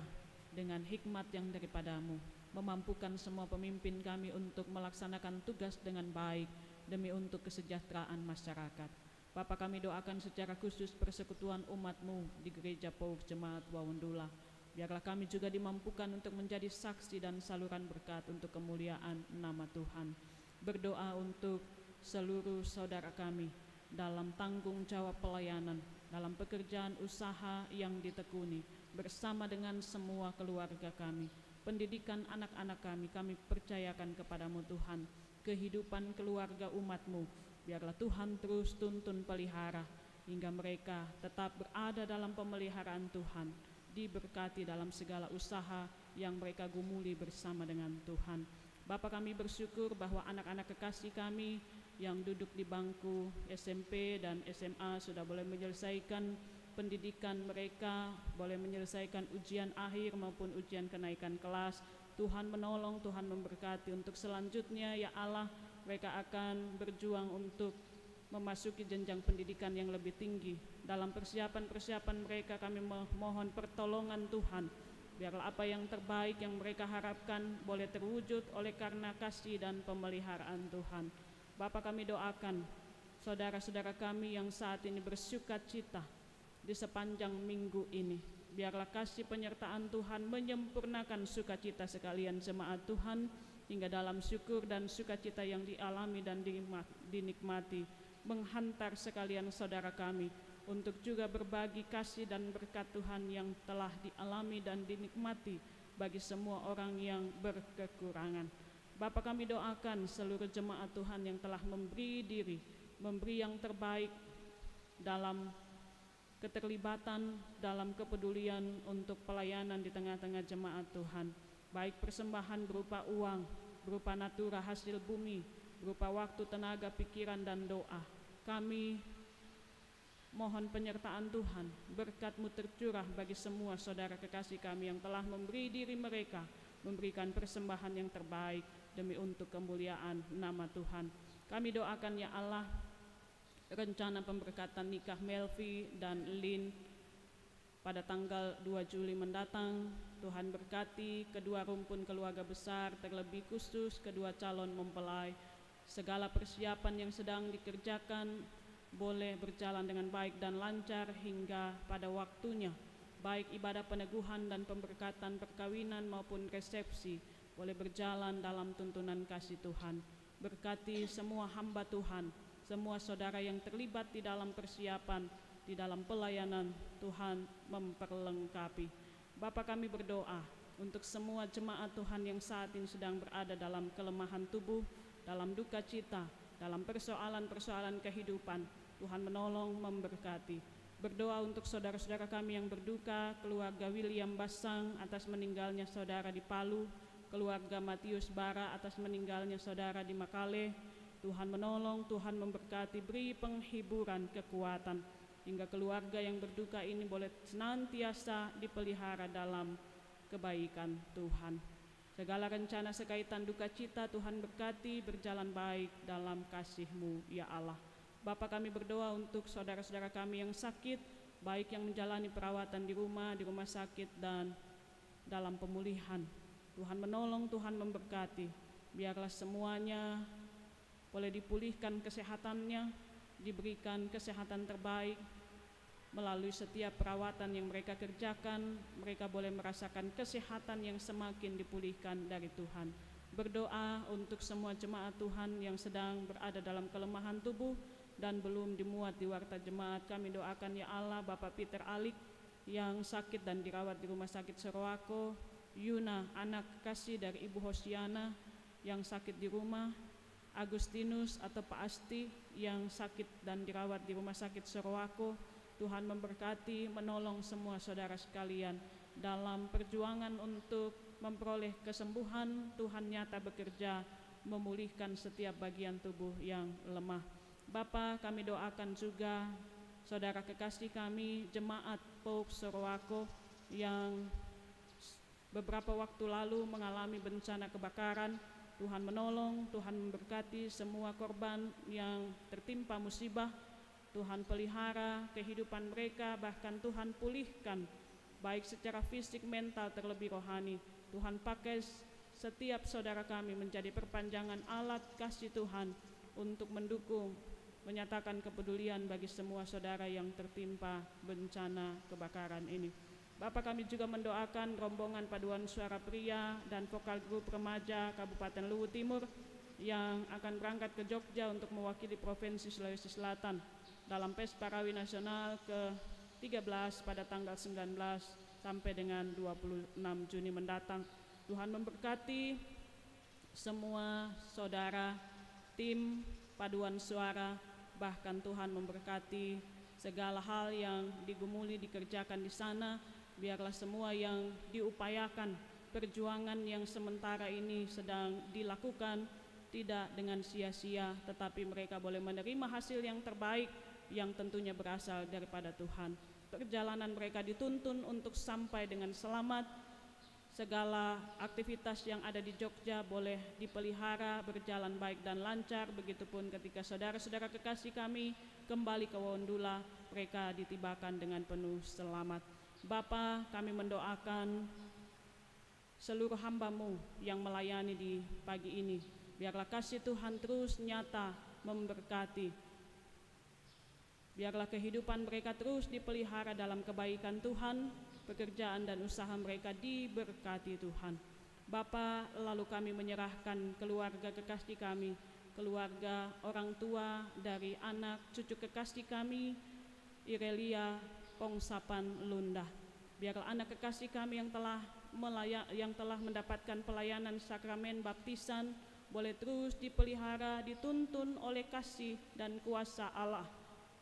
S2: dengan hikmat yang daripada-Mu, memampukan semua pemimpin kami untuk melaksanakan tugas dengan baik demi untuk kesejahteraan masyarakat. Bapa, kami doakan secara khusus persekutuan umat-Mu di Gereja Pauk Jemaat Wawandula. Biarlah kami juga dimampukan untuk menjadi saksi dan saluran berkat untuk kemuliaan nama Tuhan. Berdoa untuk seluruh saudara kami dalam tanggung jawab pelayanan, dalam pekerjaan usaha yang ditekuni, bersama dengan semua keluarga kami. Pendidikan anak-anak kami percayakan kepadamu Tuhan. Kehidupan keluarga umat-Mu, biarlah Tuhan terus tuntun pelihara, hingga mereka tetap berada dalam pemeliharaan Tuhan, diberkati dalam segala usaha yang mereka gumuli bersama dengan Tuhan. Bapa, kami bersyukur bahwa anak-anak kekasih kami yang duduk di bangku SMP dan SMA sudah boleh menyelesaikan pendidikan mereka, boleh menyelesaikan ujian akhir maupun ujian kenaikan kelas. Tuhan menolong, Tuhan memberkati. Untuk selanjutnya ya Allah, mereka akan berjuang untuk memasuki jenjang pendidikan yang lebih tinggi. Dalam persiapan-persiapan mereka kami mohon pertolongan Tuhan. Biarlah apa yang terbaik yang mereka harapkan boleh terwujud oleh karena kasih dan pemeliharaan Tuhan. Bapa, kami doakan saudara-saudara kami yang saat ini bersukacita di sepanjang minggu ini. Biarlah kasih penyertaan Tuhan menyempurnakan sukacita sekalian jemaat Tuhan, hingga dalam syukur dan sukacita yang dialami dan dinikmati, menghantar sekalian saudara kami untuk juga berbagi kasih dan berkat Tuhan yang telah dialami dan dinikmati bagi semua orang yang berkekurangan. Bapa, kami doakan seluruh jemaat Tuhan yang telah memberi diri, memberi yang terbaik dalam keterlibatan, dalam kepedulian untuk pelayanan di tengah-tengah jemaat Tuhan. Baik persembahan berupa uang, berupa natura hasil bumi, berupa waktu, tenaga, pikiran, dan doa. Kami mohon penyertaan Tuhan, berkat-Mu tercurah bagi semua saudara kekasih kami yang telah memberi diri mereka, memberikan persembahan yang terbaik demi untuk kemuliaan nama Tuhan. Kami doakan ya Allah, rencana pemberkatan nikah Melvi dan Lin pada tanggal 2 Juli mendatang. Tuhan berkati kedua rumpun keluarga besar, terlebih khusus kedua calon mempelai. Segala persiapan yang sedang dikerjakan boleh berjalan dengan baik dan lancar hingga pada waktunya. Baik ibadah peneguhan dan pemberkatan perkawinan maupun resepsi boleh berjalan dalam tuntunan kasih Tuhan. Berkati semua hamba Tuhan, semua saudara yang terlibat di dalam persiapan, di dalam pelayanan. Tuhan memperlengkapi. Bapa, kami berdoa untuk semua jemaat Tuhan yang saat ini sedang berada dalam kelemahan tubuh, dalam duka cita, dalam persoalan-persoalan kehidupan. Tuhan menolong, memberkati. Berdoa untuk saudara-saudara kami yang berduka, keluarga William Basang atas meninggalnya saudara di Palu, keluarga Matius Bara atas meninggalnya saudara di Makale. Tuhan menolong, Tuhan memberkati, beri penghiburan, kekuatan, hingga keluarga yang berduka ini boleh senantiasa dipelihara dalam kebaikan Tuhan. Segala rencana sekaitan duka cita Tuhan berkati, berjalan baik dalam kasih-Mu ya Allah. Bapa, kami berdoa untuk saudara-saudara kami yang sakit, baik yang menjalani perawatan di rumah sakit dan dalam pemulihan. Tuhan menolong, Tuhan memberkati. Biarlah semuanya boleh dipulihkan kesehatannya, diberikan kesehatan terbaik. Melalui setiap perawatan yang mereka kerjakan, mereka boleh merasakan kesehatan yang semakin dipulihkan dari Tuhan. Berdoa untuk semua jemaat Tuhan yang sedang berada dalam kelemahan tubuh dan belum dimuat di warta jemaat. Kami doakan ya Allah, Bapak Peter Alik yang sakit dan dirawat di Rumah Sakit Sorowako, Yuna, anak kekasih dari Ibu Hosiana yang sakit di rumah, Agustinus atau Pak Asti yang sakit dan dirawat di Rumah Sakit Sorowako. Tuhan memberkati, menolong semua saudara sekalian dalam perjuangan untuk memperoleh kesembuhan. Tuhan nyata bekerja memulihkan setiap bagian tubuh yang lemah. Bapa, kami doakan juga saudara kekasih kami, jemaat POK Sorowako yang beberapa waktu lalu mengalami bencana kebakaran. Tuhan menolong, Tuhan memberkati semua korban yang tertimpa musibah. Tuhan pelihara kehidupan mereka, bahkan Tuhan pulihkan baik secara fisik, mental, terlebih rohani. Tuhan pakai setiap saudara kami menjadi perpanjangan alat kasih Tuhan untuk mendukung, menyatakan kepedulian bagi semua saudara yang tertimpa bencana kebakaran ini. Bapak, kami juga mendoakan rombongan paduan suara pria dan vokal grup remaja Kabupaten Luwu Timur yang akan berangkat ke Jogja untuk mewakili Provinsi Sulawesi Selatan dalam PES Parawi Nasional ke-13 pada tanggal 19 sampai dengan 26 Juni mendatang. Tuhan memberkati semua saudara, tim paduan suara, bahkan Tuhan memberkati segala hal yang digumuli dikerjakan di sana. Biarlah semua yang diupayakan, perjuangan yang sementara ini sedang dilakukan tidak dengan sia-sia, tetapi mereka boleh menerima hasil yang terbaik yang tentunya berasal daripada Tuhan. Perjalanan mereka dituntun untuk sampai dengan selamat. Segala aktivitas yang ada di Jogja boleh dipelihara, berjalan baik dan lancar. Begitupun ketika saudara-saudara kekasih kami kembali ke Wondula, mereka ditibakan dengan penuh selamat. Bapa, kami mendoakan seluruh hamba-Mu yang melayani di pagi ini. Biarlah kasih Tuhan terus nyata memberkati. Biarlah kehidupan mereka terus dipelihara dalam kebaikan Tuhan, pekerjaan dan usaha mereka diberkati Tuhan. Bapa, lalu kami menyerahkan keluarga kekasih kami, keluarga orang tua dari anak cucu kekasih kami, Irelia Pongsapan Lunda. Biarlah anak kekasih kami yang telah mendapatkan pelayanan sakramen baptisan boleh terus dipelihara, dituntun oleh kasih dan kuasa Allah,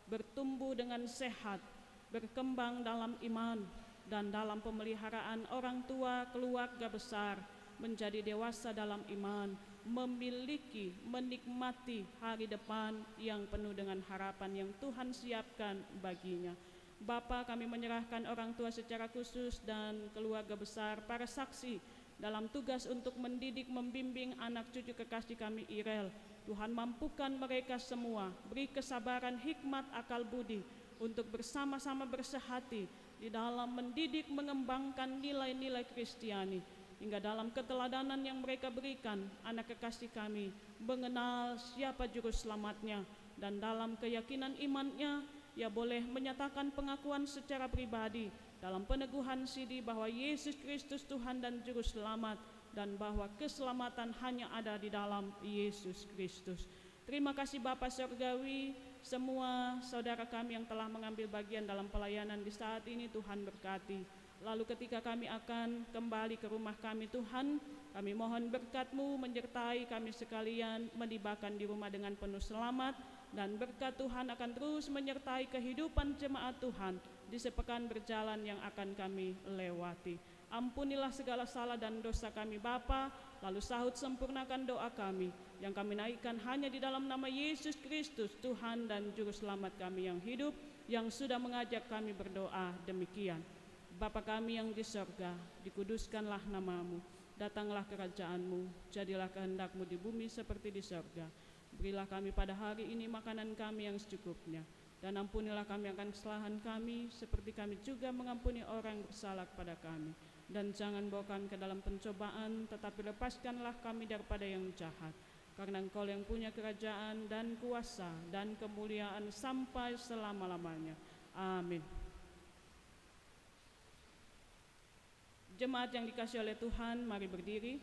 S2: bertumbuh dengan sehat, berkembang dalam iman dan dalam pemeliharaan orang tua, keluarga besar, menjadi dewasa dalam iman, memiliki, menikmati hari depan yang penuh dengan harapan yang Tuhan siapkan baginya. Bapa, kami menyerahkan orang tua secara khusus dan keluarga besar, para saksi dalam tugas untuk mendidik, membimbing anak cucu kekasih kami Irel. Tuhan mampukan mereka semua, beri kesabaran, hikmat, akal budi untuk bersama-sama bersehati di dalam mendidik mengembangkan nilai-nilai Kristiani, hingga dalam keteladanan yang mereka berikan anak kekasih kami mengenal siapa juru selamatnya, dan dalam keyakinan imannya ia boleh menyatakan pengakuan secara pribadi dalam peneguhan sidi bahwa Yesus Kristus Tuhan dan Juru Selamat, dan bahwa keselamatan hanya ada di dalam Yesus Kristus. Terima kasih Bapa Surgawi, semua saudara kami yang telah mengambil bagian dalam pelayanan di saat ini Tuhan berkati. Lalu ketika kami akan kembali ke rumah kami Tuhan, kami mohon berkat-Mu menyertai kami sekalian, menibakan di rumah dengan penuh selamat, dan berkat Tuhan akan terus menyertai kehidupan jemaat Tuhan di sepekan berjalan yang akan kami lewati. Ampunilah segala salah dan dosa kami Bapa, lalu sahut sempurnakan doa kami yang kami naikkan hanya di dalam nama Yesus Kristus Tuhan dan Juru Selamat kami yang hidup, yang sudah mengajak kami berdoa demikian. Bapa kami yang di sorga, dikuduskanlah nama-Mu, datanglah kerajaan-Mu, jadilah kehendak-Mu di bumi seperti di sorga. Berilah kami pada hari ini makanan kami yang secukupnya, dan ampunilah kami akan kesalahan kami, seperti kami juga mengampuni orang yang bersalah kepada kami. Dan jangan bawa kami ke dalam pencobaan, tetapi lepaskanlah kami daripada yang jahat. Karena Engkau yang punya kerajaan dan kuasa dan kemuliaan sampai selama-lamanya. Amin. Jemaat yang dikasihi oleh Tuhan, mari berdiri.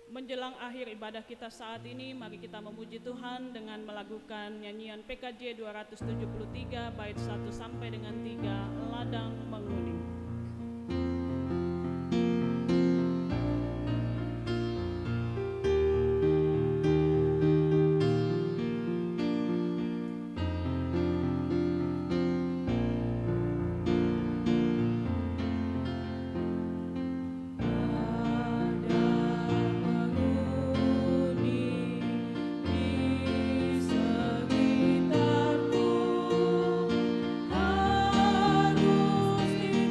S2: Menjelang akhir ibadah kita saat ini, mari kita memuji Tuhan dengan melakukan nyanyian PKJ 273 bait 1 sampai dengan 3, Ladang Menguning.
S3: Harus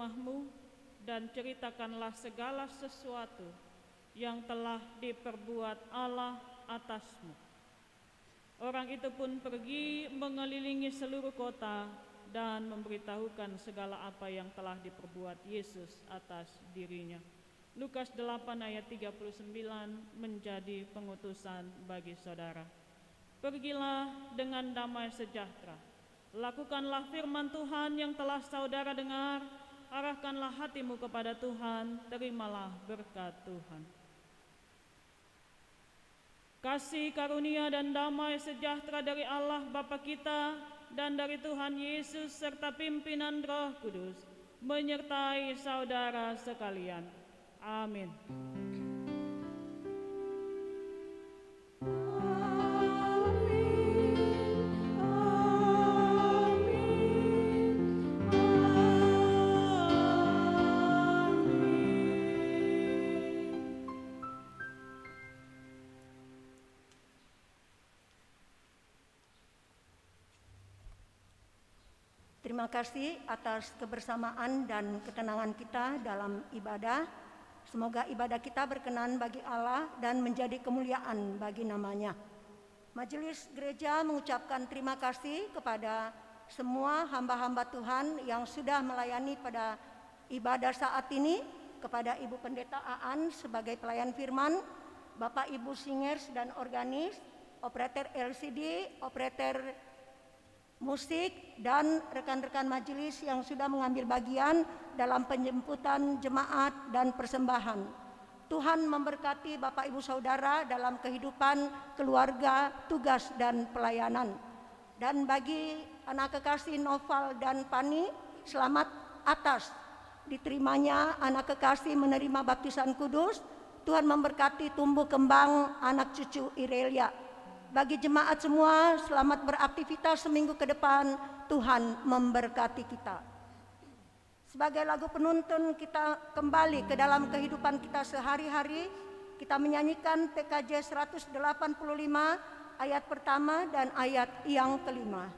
S2: rumahmu dan ceritakanlah segala sesuatu yang telah diperbuat Allah atasmu. Orang itu pun pergi mengelilingi seluruh kota dan memberitahukan segala apa yang telah diperbuat Yesus atas dirinya. Lukas 8 ayat 39 menjadi pengutusan bagi saudara. Pergilah dengan damai sejahtera. Lakukanlah firman Tuhan yang telah saudara dengar. Arahkanlah hatimu kepada Tuhan, terimalah berkat Tuhan. Kasih karunia dan damai sejahtera dari Allah Bapa kita dan dari Tuhan Yesus serta pimpinan Roh Kudus menyertai saudara sekalian. Amin.
S1: Terima kasih atas kebersamaan dan ketenangan kita dalam ibadah. Semoga ibadah kita berkenan bagi Allah dan menjadi kemuliaan bagi nama-Nya. Majelis Gereja mengucapkan terima kasih kepada semua hamba-hamba Tuhan yang sudah melayani pada ibadah saat ini, kepada Ibu Pendeta Aan sebagai pelayan firman, Bapak Ibu singers dan organis, operator LCD, operator musik, dan rekan-rekan majelis yang sudah mengambil bagian dalam penjemputan jemaat dan persembahan. Tuhan memberkati Bapak Ibu Saudara dalam kehidupan keluarga, tugas, dan pelayanan. Dan bagi anak kekasih Noval dan Pani, selamat atas diterimanya anak kekasih menerima baptisan kudus. Tuhan memberkati tumbuh kembang anak cucu Irelia. Bagi jemaat semua, selamat beraktivitas seminggu ke depan. Tuhan memberkati kita. Sebagai lagu penuntun kita kembali ke dalam kehidupan kita sehari-hari. Kita menyanyikan PKJ 185 ayat pertama dan ayat yang kelima.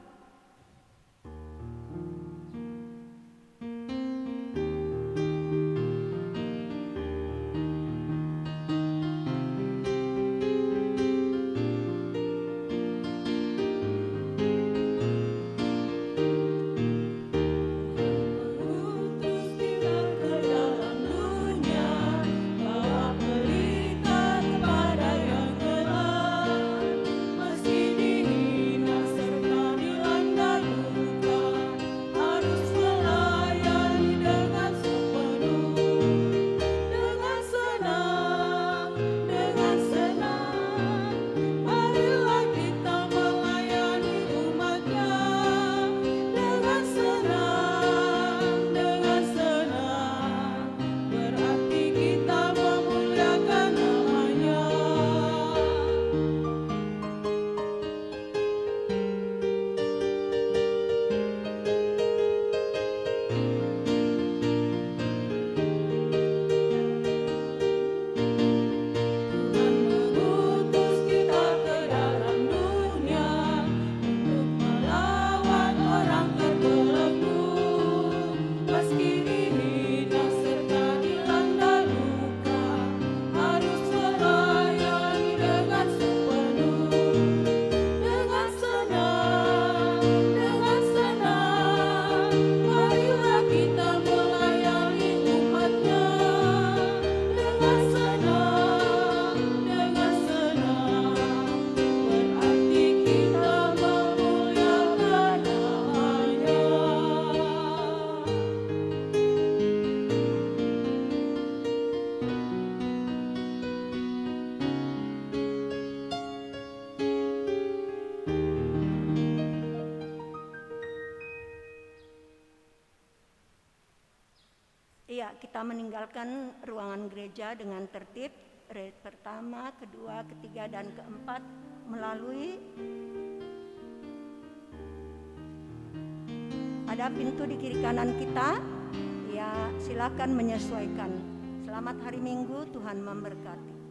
S1: Iya, kita meninggalkan ruangan gereja dengan tertib, red pertama, kedua, ketiga, dan keempat melalui ada pintu di kiri kanan kita. Ya, silakan menyesuaikan. Selamat hari Minggu, Tuhan memberkati.